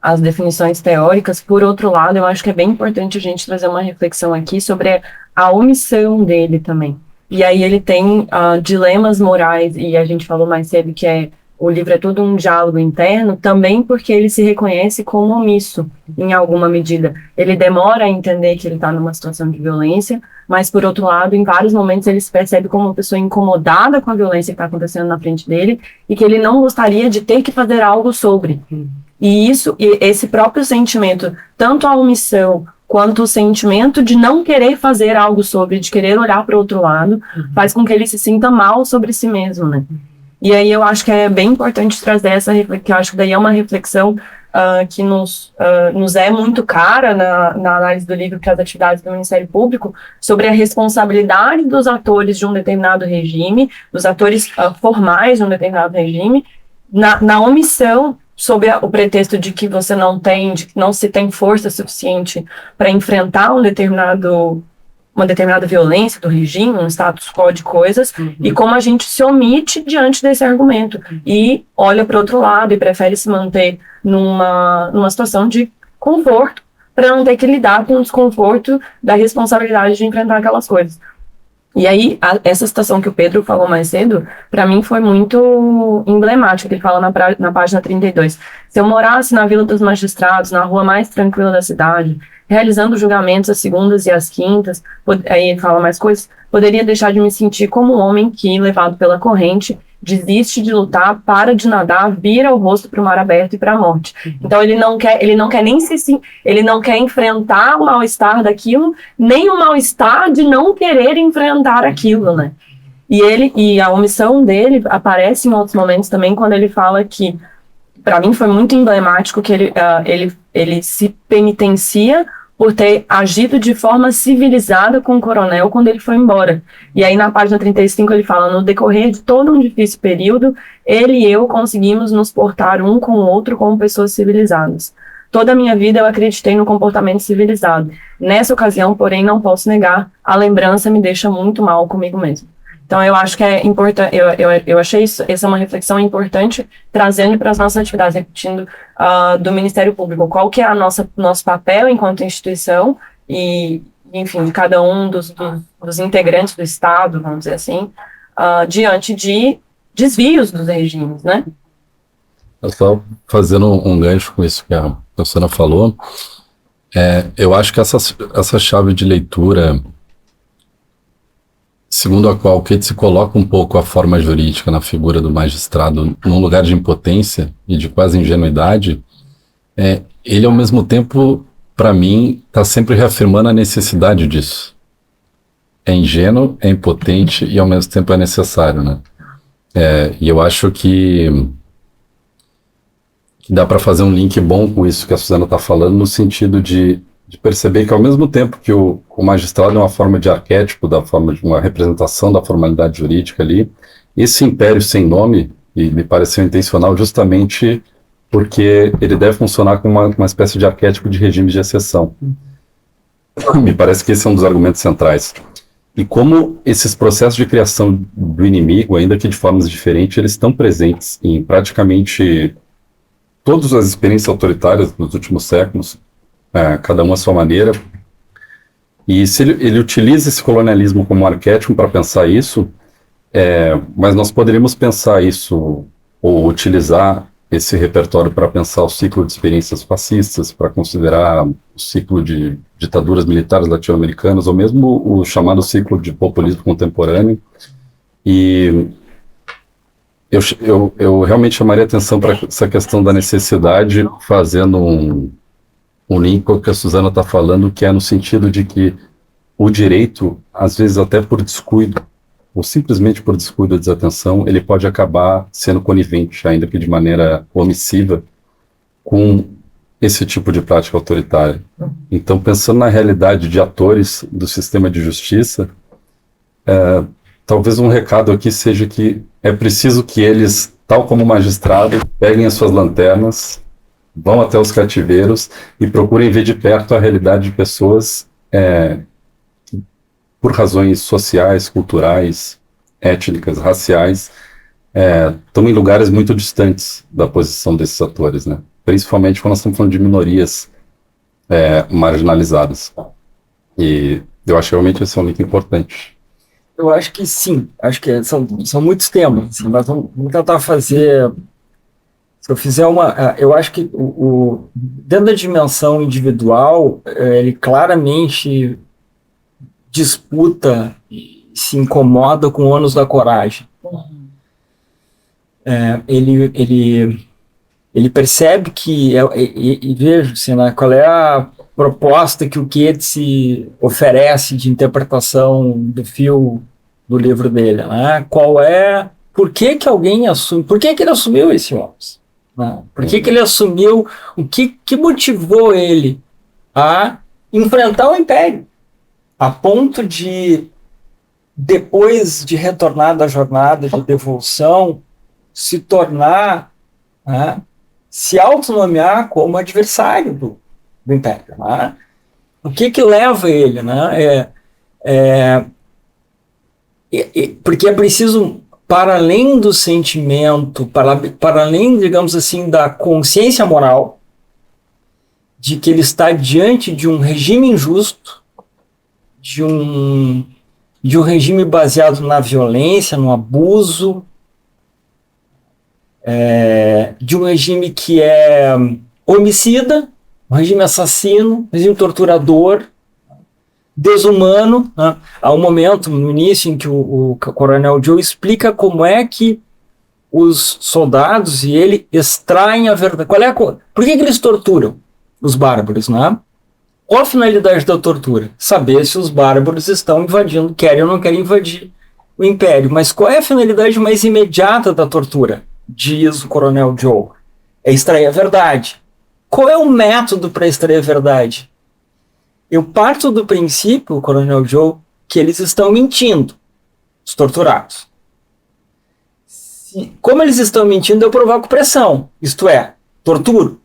às definições teóricas. Por outro lado, eu acho que é bem importante a gente trazer uma reflexão aqui sobre a omissão dele também. E aí ele tem dilemas morais, e a gente falou mais cedo que o livro é todo um diálogo interno, também porque ele se reconhece como omisso, em alguma medida. Ele demora a entender que ele está numa situação de violência, mas, por outro lado, em vários momentos ele se percebe como uma pessoa incomodada com a violência que está acontecendo na frente dele, e que ele não gostaria de ter que fazer algo sobre. E esse próprio sentimento, tanto a omissão quanto o sentimento de não querer fazer algo sobre, de querer olhar para o outro lado, faz com que ele se sinta mal sobre si mesmo, né? E aí eu acho que é bem importante trazer essa reflexão, que eu acho que daí é uma reflexão que nos é muito cara na análise do livro para as atividades do Ministério Público, sobre a responsabilidade dos atores de um determinado regime, dos atores formais de um determinado regime, na omissão, sob o pretexto de que você de que não se tem força suficiente para enfrentar uma determinada violência do regime, um status quo de coisas, e como a gente se omite diante desse argumento, e olha para o outro lado e prefere se manter numa situação de conforto, para não ter que lidar com o desconforto da responsabilidade de enfrentar aquelas coisas. E aí, essa citação que o Pedro falou mais cedo, para mim foi muito emblemática, que ele fala na página 32. Se eu morasse na Vila dos Magistrados, na rua mais tranquila da cidade, realizando julgamentos às segundas e às quintas, aí ele fala mais coisas, poderia deixar de me sentir como um homem que, levado pela corrente, desiste de lutar, para de nadar, vira o rosto para o mar aberto e para a morte. Então ele não quer nem ele não quer enfrentar o mal-estar daquilo, nem o mal-estar de não querer enfrentar aquilo, né? E a omissão dele aparece em outros momentos também, quando ele fala que, para mim foi muito emblemático, que ele se penitencia por ter agido de forma civilizada com o coronel quando ele foi embora. E aí na página 35 ele fala: no decorrer de todo um difícil período, ele e eu conseguimos nos portar um com o outro como pessoas civilizadas. Toda a minha vida eu acreditei no comportamento civilizado. Nessa ocasião, porém, não posso negar, a lembrança me deixa muito mal comigo mesmo. Então, eu acho que é importante, eu achei essa uma reflexão importante, trazendo para as nossas atividades, repetindo, do Ministério Público, qual que é nosso papel enquanto instituição e, enfim, de cada um dos integrantes do Estado, vamos dizer assim, diante de desvios dos regimes, né? Eu só fazendo um gancho com isso que a Luciana falou, eu acho que essa chave de leitura, segundo a qual Goethe se coloca um pouco a forma jurídica na figura do magistrado num lugar de impotência e de quase ingenuidade, ele ao mesmo tempo, para mim, está sempre reafirmando a necessidade disso. É ingênuo, é impotente e ao mesmo tempo é necessário, né? E eu acho que dá para fazer um link bom com isso que a Suzana está falando, no sentido de perceber que ao mesmo tempo que o magistrado é uma forma de arquétipo, da forma de uma representação da formalidade jurídica ali, esse império sem nome, e me pareceu intencional justamente porque ele deve funcionar como uma espécie de arquétipo de regime de exceção. Me parece que esse é um dos argumentos centrais. E como esses processos de criação do inimigo, ainda que de formas diferentes, eles estão presentes em praticamente todas as experiências autoritárias dos últimos séculos, cada uma à sua maneira. E se ele utiliza esse colonialismo como arquétipo para pensar isso, mas nós poderíamos pensar isso, ou utilizar esse repertório para pensar o ciclo de experiências fascistas, para considerar o ciclo de ditaduras militares latino-americanas, ou mesmo o chamado ciclo de populismo contemporâneo. E eu realmente chamaria atenção para essa questão da necessidade, fazendo um link com o que a Suzana está falando, que é no sentido de que o direito, às vezes até por descuido, ou simplesmente por descuido ou desatenção, ele pode acabar sendo conivente, ainda que de maneira omissiva, com esse tipo de prática autoritária. Então, pensando na realidade de atores do sistema de justiça, talvez um recado aqui seja que é preciso que eles, tal como o magistrado, peguem as suas lanternas, vão até os cativeiros e procurem ver de perto a realidade de pessoas por razões sociais, culturais, étnicas, raciais, estão em lugares muito distantes da posição desses atores, né? Principalmente quando nós estamos falando de minorias marginalizadas. E eu acho que realmente esse é um link importante. Eu acho que sim, acho que são muitos temas, assim, mas vamos tentar fazer. Se eu fizer eu acho que dentro da dimensão individual, ele claramente disputa e se incomoda com o ônus da coragem. Ele percebe que, e veja assim, né, qual é a proposta que o Goethe se oferece de interpretação do fio do livro dele, né? Por que alguém assume, por que ele assumiu esse ônus? Né? Por que ele assumiu, o que motivou ele a enfrentar o Império, a ponto de, depois de retornar da jornada de devolução, se tornar, né, se autonomear como adversário do Império. Né? O que leva ele? Né? Porque é preciso, para além do sentimento, para além, digamos assim, da consciência moral, de que ele está diante de um regime injusto, de um regime baseado na violência, no abuso, de um regime que é homicida, um regime assassino, um regime torturador, desumano. Né? Há um momento, no início, em que o coronel Joe explica como é que os soldados e ele extraem a verdade. Por que eles torturam os bárbaros? Né? Qual a finalidade da tortura? Saber se os bárbaros estão invadindo, querem ou não querem invadir o império. Mas qual é a finalidade mais imediata da tortura? Diz o Coronel Joe. É extrair a verdade. Qual é o método para extrair a verdade? Eu parto do princípio, Coronel Joe, que eles estão mentindo, os torturados. Como eles estão mentindo, eu provoco pressão, isto é, torturo.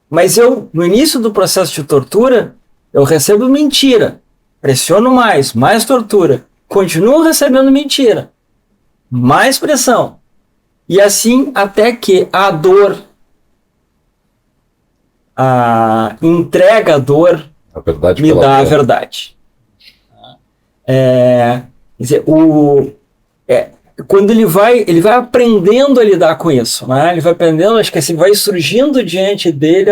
Mas eu, no início do processo de tortura, eu recebo mentira, pressiono mais tortura, continuo recebendo mentira, mais pressão. E assim até que a dor, entrega a dor, A verdade me pela dá a dor. verdade. Quer dizer, quando ele vai aprendendo a lidar com isso, né? Ele vai aprendendo, acho que assim, vai surgindo diante dele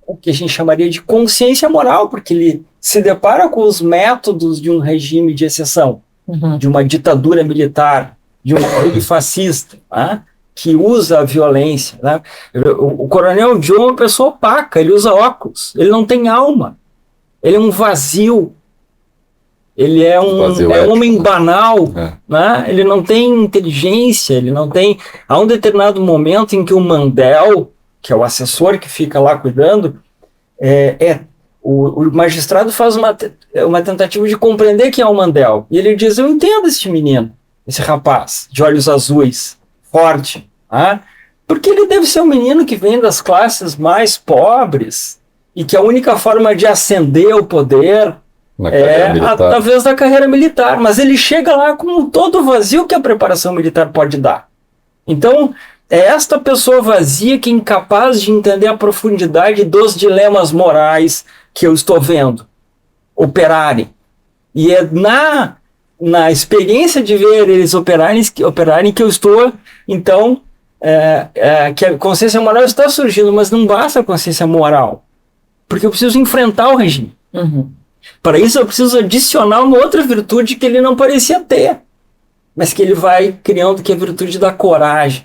o que a gente chamaria de consciência moral, porque ele se depara com os métodos de um regime de exceção, de uma ditadura militar, de um regime fascista, né? Que usa a violência, né? O Coronel Joe é uma pessoa opaca, ele usa óculos, ele não tem alma, ele é um vazio. Ele é um homem banal, né? Ele não tem inteligência, ele não tem... Há um determinado momento em que o Mandel, que é o assessor que fica lá cuidando, o magistrado faz uma tentativa de compreender quem é o Mandel. E ele diz, eu entendo este menino, esse rapaz, de olhos azuis, forte, né? Porque ele deve ser um menino que vem das classes mais pobres e que a única forma de ascender ao poder através da carreira militar, mas ele chega lá com todo o vazio que a preparação militar pode dar. Então, é esta pessoa vazia que é incapaz de entender a profundidade dos dilemas morais que eu estou vendo operarem. E é na experiência de ver eles operarem que eu estou, então, que a consciência moral está surgindo, mas não basta a consciência moral, porque eu preciso enfrentar o regime. Para isso eu preciso adicionar uma outra virtude que ele não parecia ter, mas que ele vai criando, que é a virtude da coragem.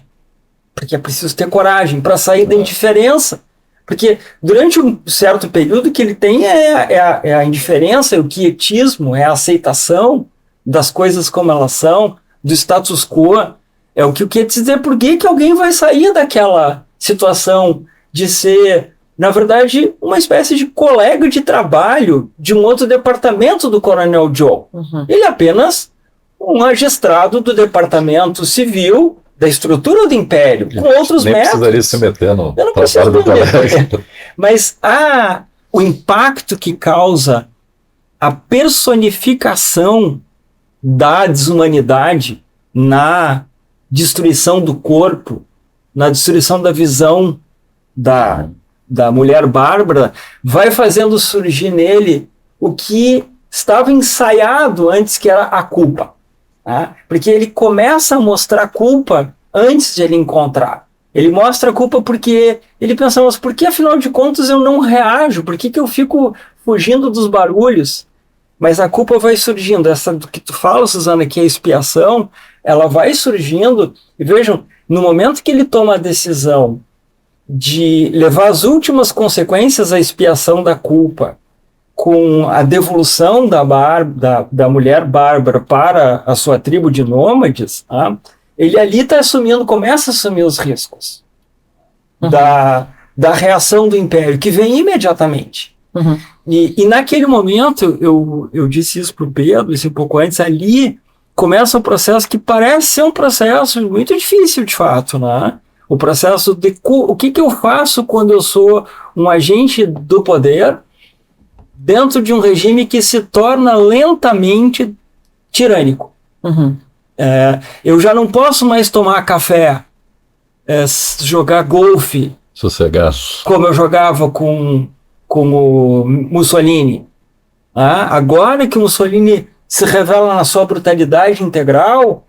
Porque é preciso ter coragem para sair da indiferença. Porque durante um certo período que ele tem é a indiferença, é o quietismo, é a aceitação das coisas como elas são, do status quo. É o que quer dizer por que alguém vai sair daquela situação de ser... na verdade, uma espécie de colega de trabalho de um outro departamento do Coronel Joe. Ele é apenas um magistrado do departamento civil da estrutura do Império, com outros Nem métodos. precisaria se meter no Eu não trabalho do preciso colega. Mas o impacto que causa a personificação da desumanidade na destruição do corpo, na destruição da visão da mulher bárbara, vai fazendo surgir nele o que estava ensaiado antes, que era a culpa. Tá? Porque ele começa a mostrar a culpa antes de ele encontrar. Ele mostra a culpa porque ele pensa, mas por que afinal de contas eu não reajo? Por que eu fico fugindo dos barulhos? Mas a culpa vai surgindo. Essa do que tu fala, Suzana, que é a expiação, ela vai surgindo. E vejam, no momento que ele toma a decisão de levar as últimas consequências à expiação da culpa, com a devolução da mulher bárbara para a sua tribo de nômades, ele ali começa a assumir os riscos da reação do Império, que vem imediatamente. E naquele momento, eu disse isso para o Pedro, um pouco antes, ali começa um processo que parece ser um processo muito difícil, de fato, né? O processo de o que eu faço quando eu sou um agente do poder dentro de um regime que se torna lentamente tirânico. Eu já não posso mais tomar café, jogar golfe, Sossegado. como eu jogava com o Mussolini. Agora que o Mussolini se revela na sua brutalidade integral,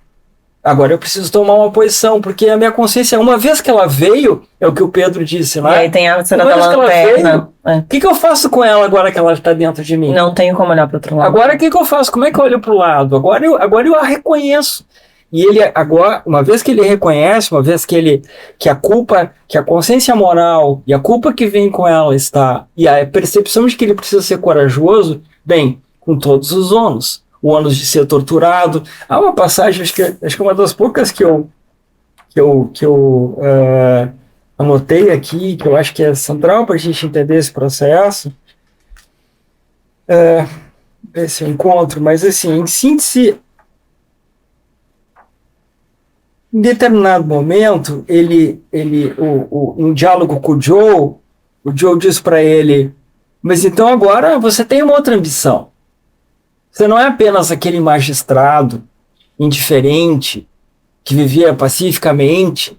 agora eu preciso tomar uma posição, porque a minha consciência, uma vez que ela veio, é o que o Pedro disse, né? E aí tem a cena Uma da vez que ela lanterna. veio, o que eu faço com ela agora que ela está dentro de mim? Não tenho como olhar para outro lado. Agora o que eu faço? Como é que eu olho para o lado? Agora eu a reconheço. E ele agora, uma vez que ele reconhece, uma vez que a culpa, que a consciência moral e a culpa que vem com ela está, e a percepção de que ele precisa ser corajoso, bem, com todos os ônus. o ônus de ser torturado. Há uma passagem, acho que é uma das poucas que eu anotei aqui, que eu acho que é central para a gente entender esse processo, esse encontro, mas assim, em síntese, em determinado momento, em diálogo com o Joe diz para ele, mas então agora você tem uma outra ambição. Você não é apenas aquele magistrado indiferente que vivia pacificamente,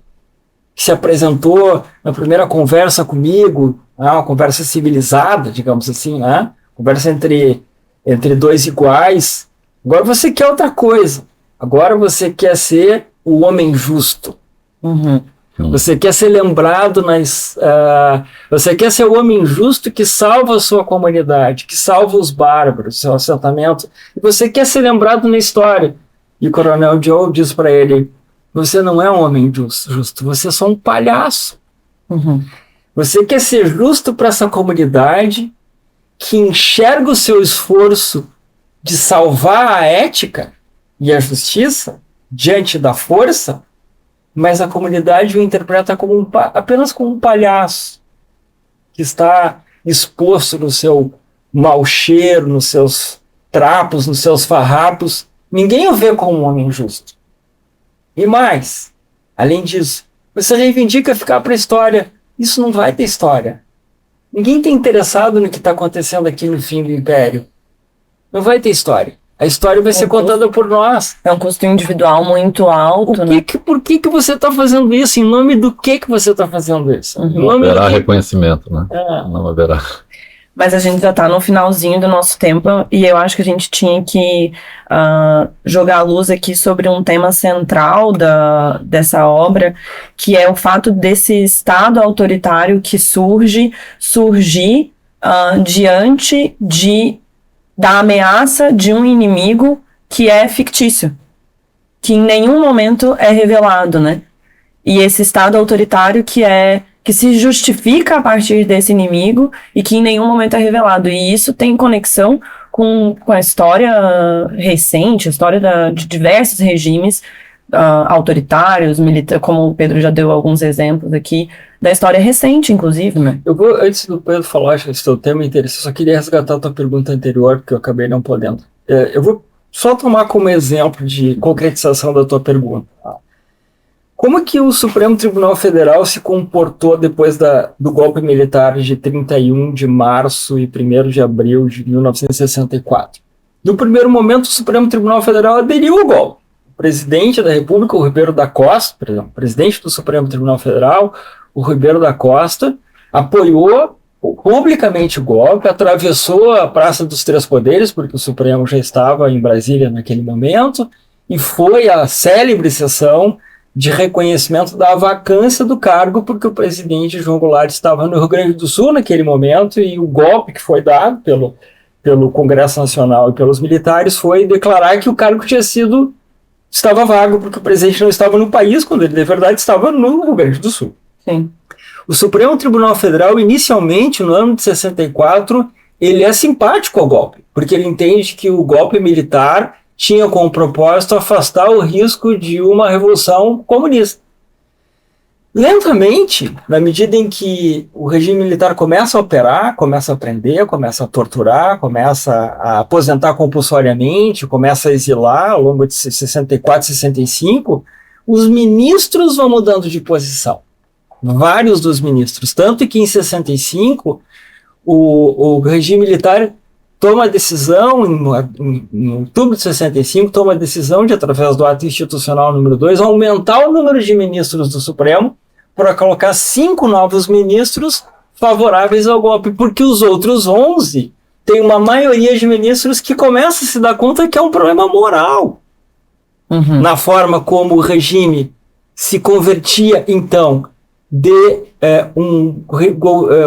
que se apresentou na primeira conversa comigo, uma conversa civilizada, digamos assim, né? Conversa entre dois iguais. Agora você quer outra coisa. Agora você quer ser o homem justo. Uhum. Você quer ser lembrado você quer ser o homem justo que salva a sua comunidade, que salva os bárbaros, seu assentamento. E você quer ser lembrado na história. E o Coronel Joe diz para ele, você não é um homem justo, você é só um palhaço. Uhum. Você quer ser justo para essa comunidade que enxerga o seu esforço de salvar a ética e a justiça diante da força, mas a comunidade o interpreta como apenas como um palhaço que está exposto no seu mau cheiro, nos seus trapos, nos seus farrapos. Ninguém o vê como um homem justo. E mais, além disso, você reivindica ficar para a história. Isso não vai ter história. Ninguém está interessado no que está acontecendo aqui no fim do Império. Não vai ter história. A história vai ser contada por nós. É um custo individual muito alto, né? Por que você está fazendo isso? Em nome do que você está fazendo isso? Uhum. Não haverá reconhecimento, né? Não haverá. Mas a gente já está no finalzinho do nosso tempo e eu acho que a gente tinha que jogar a luz aqui sobre um tema central dessa obra, que é o fato desse Estado autoritário que surgir diante da ameaça de um inimigo que é fictício, que em nenhum momento é revelado, né? E esse Estado autoritário que se justifica a partir desse inimigo e que em nenhum momento é revelado. E isso tem conexão com a história recente, a história de diversos regimes autoritários, como o Pedro já deu alguns exemplos aqui, da história recente, inclusive, né? Antes do Pedro falar, acho que esse teu tema é interessante, eu só queria resgatar a tua pergunta anterior, porque eu acabei não podendo. Eu vou só tomar como exemplo de concretização da tua pergunta. Como que o Supremo Tribunal Federal se comportou depois do golpe militar de 31 de março e 1º de abril de 1964? No primeiro momento, o Supremo Tribunal Federal aderiu ao golpe. O presidente da República, o Ribeiro da Costa, presidente do Supremo Tribunal Federal, o Ribeiro da Costa, apoiou publicamente o golpe, atravessou a Praça dos Três Poderes, porque o Supremo já estava em Brasília naquele momento, e foi à célebre sessão de reconhecimento da vacância do cargo, porque o presidente João Goulart estava no Rio Grande do Sul naquele momento, e o golpe que foi dado pelo Congresso Nacional e pelos militares foi declarar que o cargo estava vago, porque o presidente não estava no país, quando ele, de verdade, estava no Rio Grande do Sul. Sim. O Supremo Tribunal Federal, inicialmente, no ano de 64, ele é simpático ao golpe, porque ele entende que o golpe militar tinha como propósito afastar o risco de uma revolução comunista. Lentamente, na medida em que o regime militar começa a operar, começa a prender, começa a torturar, começa a aposentar compulsoriamente, começa a exilar ao longo de 64, 65, os ministros vão mudando de posição. Vários dos ministros. Tanto que em 65, o regime militar toma a decisão, em outubro de 65, toma a decisão de, através do ato institucional número 2, aumentar o número de ministros do Supremo para colocar 5 novos ministros favoráveis ao golpe, porque os outros 11 têm uma maioria de ministros que começa a se dar conta que é um problema moral. Uhum. Na forma como o regime se convertia, então, de um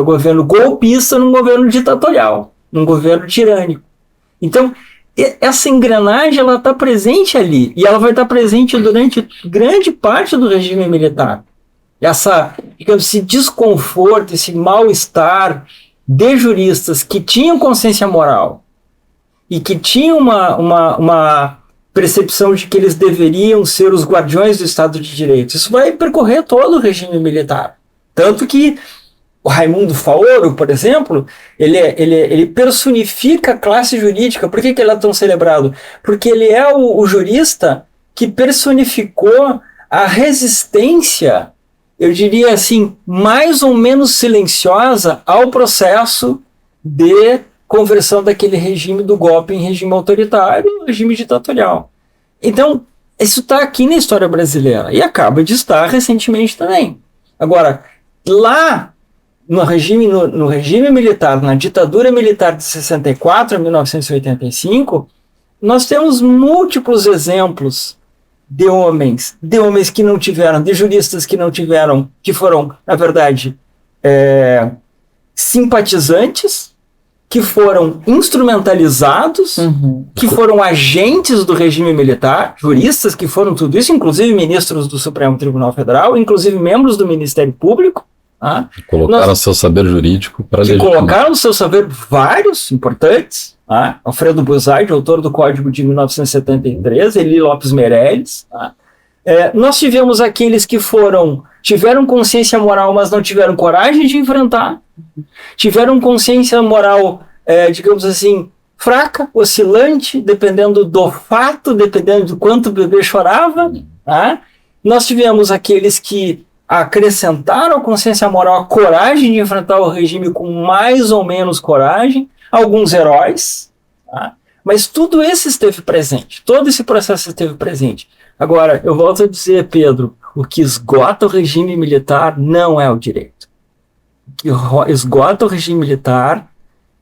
governo golpista num governo ditatorial, num governo tirânico. Então, essa engrenagem ela está presente ali, e ela vai estar presente durante grande parte do regime militar. Esse desconforto, esse mal-estar de juristas que tinham consciência moral e que tinham uma percepção de que eles deveriam ser os guardiões do Estado de Direito. Isso vai percorrer todo o regime militar. Tanto que o Raimundo Faoro, por exemplo, ele personifica a classe jurídica. Por que ele é tão celebrado? Porque ele é o jurista que personificou a resistência, eu diria assim, mais ou menos silenciosa ao processo de conversão daquele regime do golpe em regime autoritário, regime ditatorial. Então, isso está aqui na história brasileira e acaba de estar recentemente também. Agora, lá no regime militar, na ditadura militar de 64 a 1985, nós temos múltiplos exemplos de homens que não tiveram, de juristas que não tiveram, que foram, na verdade, simpatizantes, que foram instrumentalizados, que foram agentes do regime militar, juristas que foram tudo isso, inclusive ministros do Supremo Tribunal Federal, inclusive membros do Ministério Público. Colocaram seu saber jurídico para legitimar. Colocaram seu saber vários importantes. Alfredo Buzardi, autor do Código de 1973, Eli Lopes Meirelles. Nós tivemos aqueles que tiveram consciência moral, mas não tiveram coragem de enfrentar. Tiveram consciência moral, digamos assim, fraca, oscilante, dependendo do fato, dependendo de quanto o bebê chorava. Nós tivemos aqueles que acrescentaram a consciência moral, a coragem de enfrentar o regime com mais ou menos coragem, alguns heróis, mas tudo isso esteve presente, todo esse processo esteve presente. Agora, eu volto a dizer, Pedro, o que esgota o regime militar não é o direito. O que esgota o regime militar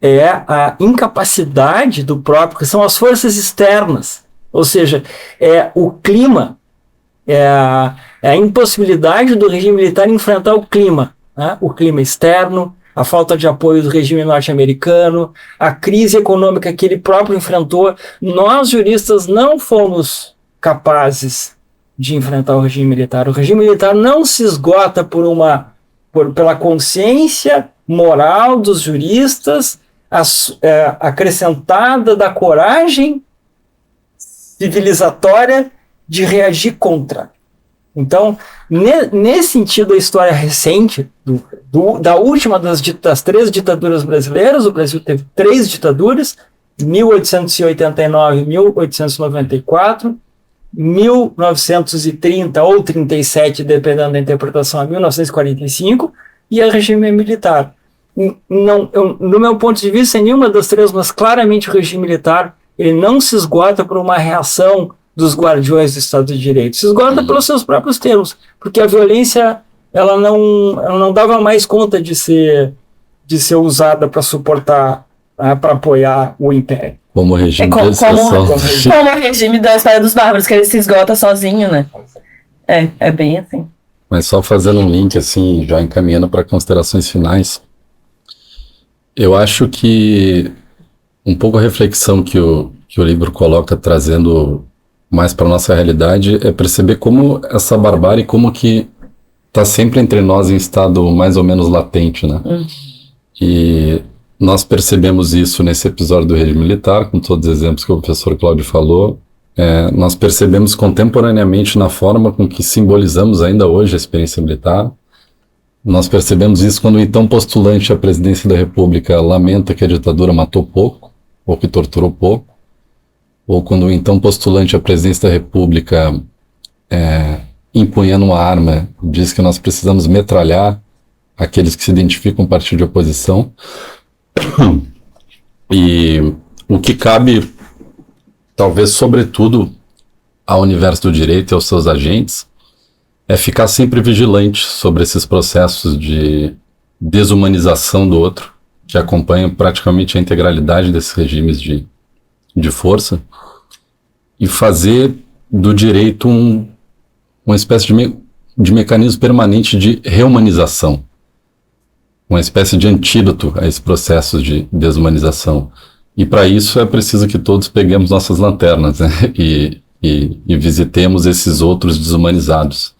é a incapacidade do próprio, que são as forças externas, ou seja, é o clima, é a impossibilidade do regime militar enfrentar o clima externo, a falta de apoio do regime norte-americano, a crise econômica que ele próprio enfrentou. Nós, juristas, não fomos capazes de enfrentar o regime militar. O regime militar não se esgota pela consciência moral dos juristas, acrescentada da coragem civilizatória de reagir contra. Então, nesse sentido, a história recente da última das 3 ditaduras brasileiras, o Brasil teve 3 ditaduras, 1889, 1894, 1930 ou 37, dependendo da interpretação, a 1945, e a regime militar. No meu ponto de vista, nenhuma das 3, mas claramente o regime militar, ele não se esgota por uma reação dos guardiões do Estado de Direito. Se esgota pelos seus próprios termos, porque a violência ela não dava mais conta de ser usada para suportar, para apoiar o Império. Como o regime como o regime da História dos Bárbaros, que ele se esgota sozinho, né? É bem assim. Mas só fazendo um link, assim, já encaminhando para considerações finais, eu acho que um pouco a reflexão que o livro coloca, trazendo mais para nossa realidade, é perceber como essa barbárie, como que está sempre entre nós em estado mais ou menos latente, né? E nós percebemos isso nesse episódio do regime militar, com todos os exemplos que o professor Cláudio falou. Nós percebemos contemporaneamente na forma com que simbolizamos ainda hoje a experiência militar. Nós percebemos isso quando o então postulante à presidência da República lamenta que a ditadura matou pouco, ou que torturou pouco, ou quando o então postulante à presidência da República, empunhando uma arma, diz que nós precisamos metralhar aqueles que se identificam com o partido de oposição. E o que cabe, talvez sobretudo, ao universo do direito e aos seus agentes, é ficar sempre vigilante sobre esses processos de desumanização do outro, que acompanham praticamente a integralidade desses regimes de força, e fazer do direito uma espécie de mecanismo permanente de reumanização, uma espécie de antídoto a esse processo de desumanização. E para isso é preciso que todos peguemos nossas lanternas, né? e visitemos esses outros desumanizados.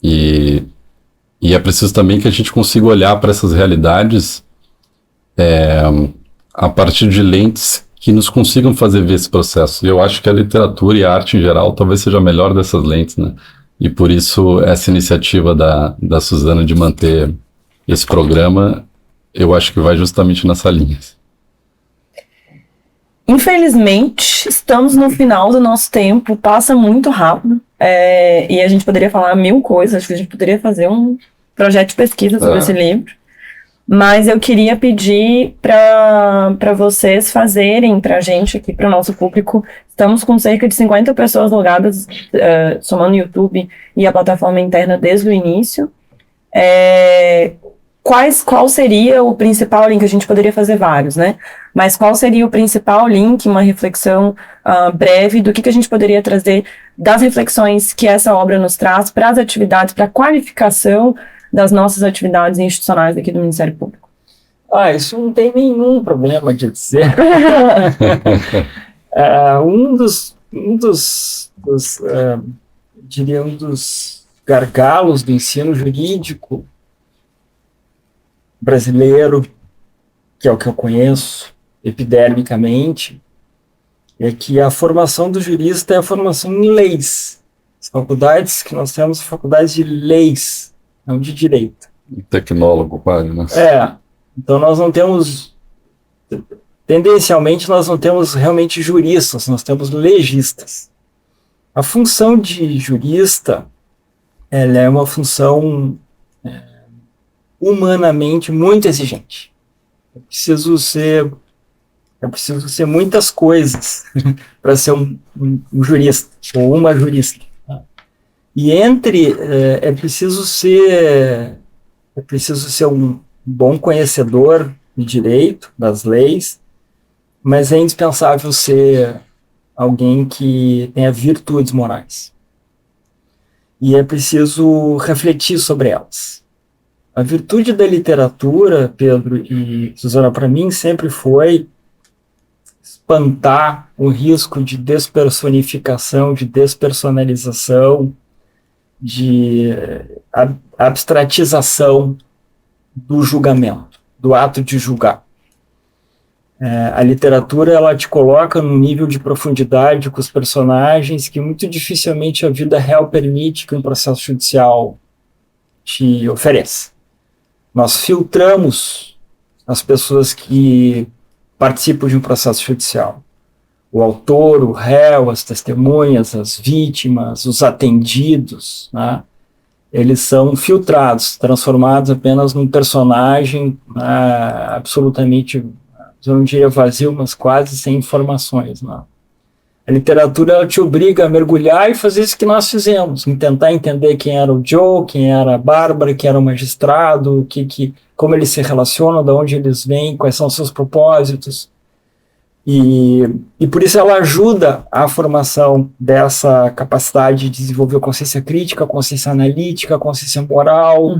E é preciso também que a gente consiga olhar para essas realidades a partir de lentes que nos consigam fazer ver esse processo. E eu acho que a literatura e a arte em geral talvez seja a melhor dessas lentes, né? E por isso essa iniciativa da Suzana de manter esse programa, eu acho que vai justamente nessa linha. Infelizmente, estamos no final do nosso tempo, passa muito rápido, e a gente poderia falar 1000 coisas, acho que a gente poderia fazer um projeto de pesquisa sobre esse livro, mas eu queria pedir para vocês fazerem para a gente aqui, para o nosso público, estamos com cerca de 50 pessoas logadas, somando o YouTube e a plataforma interna desde o início. Qual seria o principal link? A gente poderia fazer vários, né? Mas qual seria o principal link, uma reflexão breve do que a gente poderia trazer das reflexões que essa obra nos traz para as atividades, para a qualificação das nossas atividades institucionais aqui do Ministério Público? Isso não tem nenhum problema de dizer. Um dos gargalos do ensino jurídico brasileiro, que é o que eu conheço epidermicamente, é que a formação do jurista é a formação em leis. As faculdades que nós temos são faculdades de leis, não de direito. Tecnólogo, quase, né? Então nós não temos, tendencialmente nós não temos realmente juristas, nós temos legistas. A função de jurista, ela é uma função humanamente muito exigente. É preciso ser muitas coisas para ser um jurista ou uma jurista. E é preciso ser um bom conhecedor de direito, das leis, mas é indispensável ser alguém que tenha virtudes morais. E é preciso refletir sobre elas. A virtude da literatura, Pedro e Suzana, para mim sempre foi espantar o risco de despersonificação, de despersonalização, de abstratização do julgamento, do ato de julgar. A literatura, ela te coloca num nível de profundidade com os personagens que muito dificilmente a vida real permite que um processo judicial te ofereça. Nós filtramos as pessoas que participam de um processo judicial. O autor, o réu, as testemunhas, as vítimas, os atendidos, né? Eles são filtrados, transformados apenas num personagem absolutamente, eu não diria vazio, mas quase sem informações. Né? A literatura ela te obriga a mergulhar e fazer isso que nós fizemos, em tentar entender quem era o Joe, quem era a Bárbara, quem era o magistrado, como eles se relacionam, de onde eles vêm, quais são os seus propósitos. E por isso ela ajuda a formação dessa capacidade de desenvolver consciência crítica, consciência analítica, consciência moral,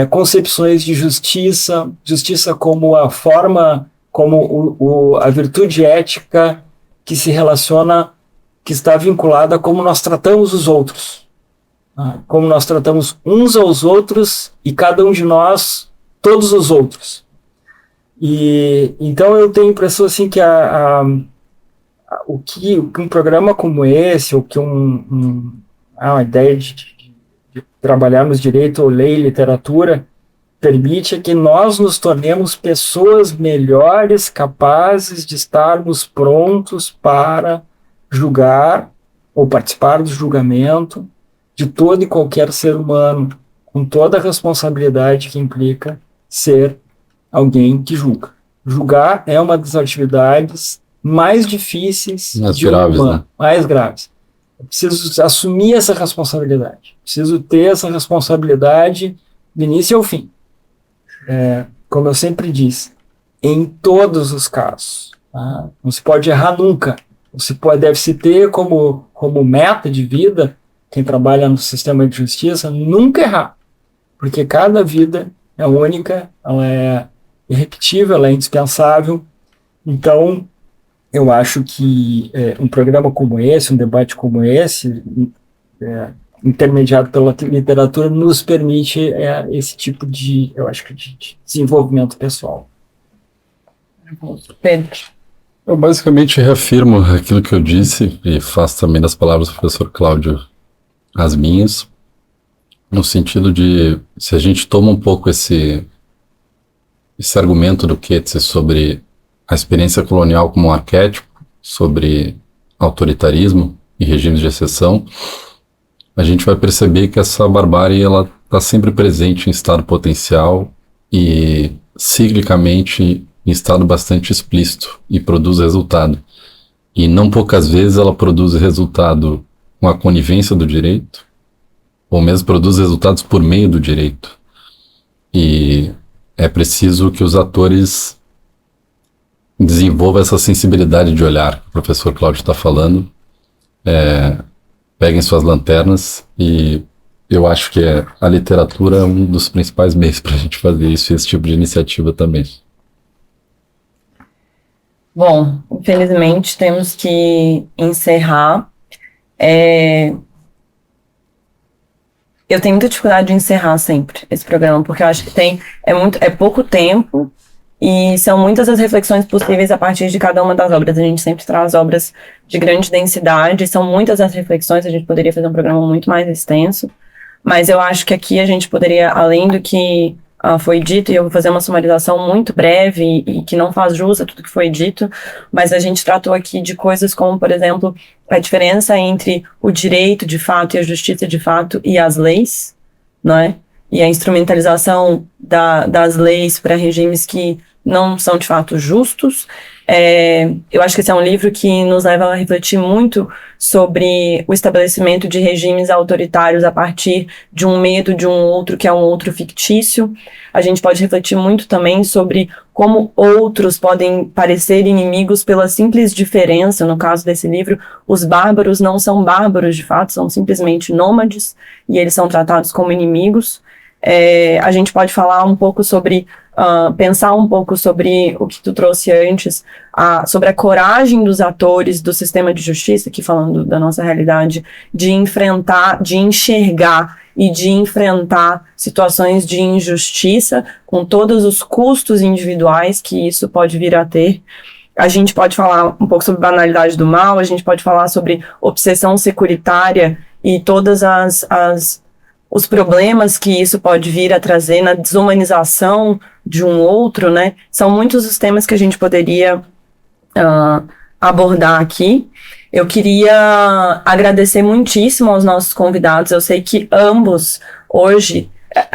concepções de justiça como a forma, como a virtude ética que se relaciona, que está vinculada a como nós tratamos os outros, como nós tratamos uns aos outros e cada um de nós, todos os outros. E então eu tenho a impressão assim que o que um programa como esse, ou que uma ideia de trabalharmos direito ou lei e literatura permite que nós nos tornemos pessoas melhores, capazes de estarmos prontos para julgar ou participar do julgamento de todo e qualquer ser humano, com toda a responsabilidade que implica ser alguém que julga. Julgar é uma das atividades mais difíceis mais graves. Eu preciso assumir essa responsabilidade. Preciso ter essa responsabilidade do início ao fim. Como eu sempre disse, em todos os casos. Tá? Não se pode errar nunca. Deve-se ter como meta de vida, quem trabalha no sistema de justiça, nunca errar. Porque cada vida é única, ela é irrepetível, ela é indispensável. Então, eu acho que um programa como esse, um debate como esse, intermediado pela literatura, nos permite esse tipo de desenvolvimento pessoal. Pedro. Eu basicamente reafirmo aquilo que eu disse e faço também das palavras do professor Cláudio as minhas, no sentido de, se a gente toma um pouco esse argumento do Keats sobre a experiência colonial como um arquétipo, sobre autoritarismo e regimes de exceção, a gente vai perceber que essa barbárie ela está sempre presente em estado potencial e ciclicamente em estado bastante explícito e produz resultado. E não poucas vezes ela produz resultado com a conivência do direito, ou mesmo produz resultados por meio do direito. E é preciso que os atores desenvolvam essa sensibilidade de olhar que o professor Cláudio está falando, peguem suas lanternas, e eu acho que a literatura é um dos principais meios para a gente fazer isso e esse tipo de iniciativa também. Bom, infelizmente temos que encerrar. Eu tenho muita dificuldade de encerrar sempre esse programa, porque eu acho que é pouco tempo e são muitas as reflexões possíveis a partir de cada uma das obras. A gente sempre traz obras de grande densidade, são muitas as reflexões, a gente poderia fazer um programa muito mais extenso, mas eu acho que aqui a gente poderia, além do que foi dito, e eu vou fazer uma sumarização muito breve e que não faz jus a tudo que foi dito, mas a gente tratou aqui de coisas como, por exemplo, a diferença entre o direito de fato e a justiça de fato e as leis, não é? E a instrumentalização das leis para regimes que não são de fato justos. Eu acho que esse é um livro que nos leva a refletir muito sobre o estabelecimento de regimes autoritários a partir de um medo de um outro que é um outro fictício. A gente pode refletir muito também sobre como outros podem parecer inimigos pela simples diferença. No caso desse livro, os bárbaros não são bárbaros de fato, são simplesmente nômades e eles são tratados como inimigos. A gente pode falar um pouco sobre pensar um pouco sobre o que tu trouxe antes, sobre a coragem dos atores do sistema de justiça, aqui falando da nossa realidade, de enfrentar, de enxergar e de enfrentar situações de injustiça com todos os custos individuais que isso pode vir a ter. A gente pode falar um pouco sobre banalidade do mal, a gente pode falar sobre obsessão securitária e todas os problemas que isso pode vir a trazer na desumanização de um outro, né? São muitos os temas que a gente poderia abordar aqui. Eu queria agradecer muitíssimo aos nossos convidados. Eu sei que ambos hoje,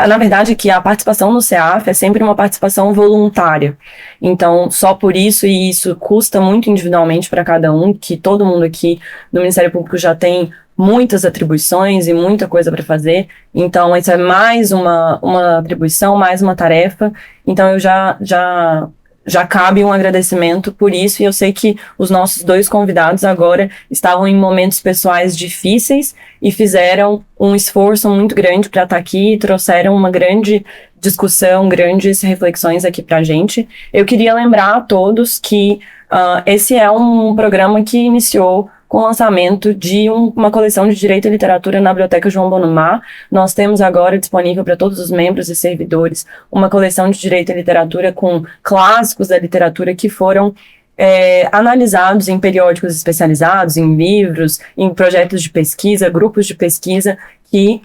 na verdade, que a participação no CEAF é sempre uma participação voluntária. Então, só por isso, e isso custa muito individualmente para cada um, que todo mundo aqui no Ministério Público já tem muitas atribuições e muita coisa para fazer, então isso é mais uma atribuição, mais uma tarefa, então eu já cabe um agradecimento por isso, e eu sei que os nossos dois convidados agora estavam em momentos pessoais difíceis e fizeram um esforço muito grande para estar aqui e trouxeram uma grande discussão, grandes reflexões aqui para a gente. Eu queria lembrar a todos que esse é um programa que iniciou com o lançamento de uma coleção de Direito e Literatura na Biblioteca João Bonumar. Nós temos agora disponível para todos os membros e servidores uma coleção de Direito e Literatura com clássicos da literatura que foram analisados em periódicos especializados, em livros, em projetos de pesquisa, grupos de pesquisa que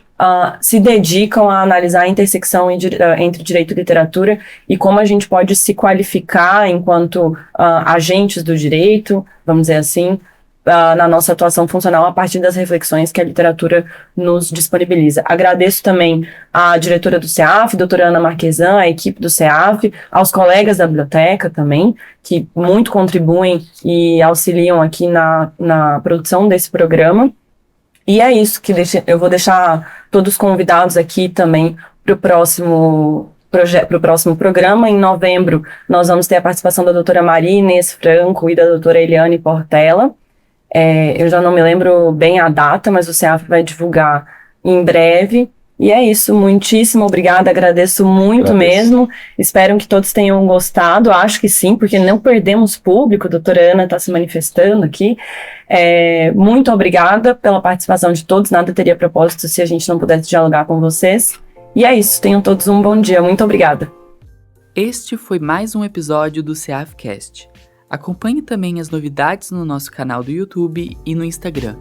se dedicam a analisar a intersecção entre direito e literatura e como a gente pode se qualificar enquanto agentes do direito, vamos dizer assim, na nossa atuação funcional a partir das reflexões que a literatura nos disponibiliza. Agradeço também à diretora do CEAF, doutora Ana Marquesan, à equipe do CEAF, aos colegas da biblioteca também, que muito contribuem e auxiliam aqui na produção desse programa. E é isso, eu vou deixar todos convidados aqui também para o próximo programa. Em novembro, nós vamos ter a participação da doutora Maria Inês Franco e da doutora Eliane Portela. Eu já não me lembro bem a data, mas o CEAF vai divulgar em breve. E é isso, muitíssimo obrigada, agradeço muito mesmo. Espero que todos tenham gostado, acho que sim, porque não perdemos público, a doutora Ana está se manifestando aqui. Muito obrigada pela participação de todos, nada teria propósito se a gente não pudesse dialogar com vocês. E é isso, tenham todos um bom dia, muito obrigada. Este foi mais um episódio do CEAFcast. Acompanhe também as novidades no nosso canal do YouTube e no Instagram.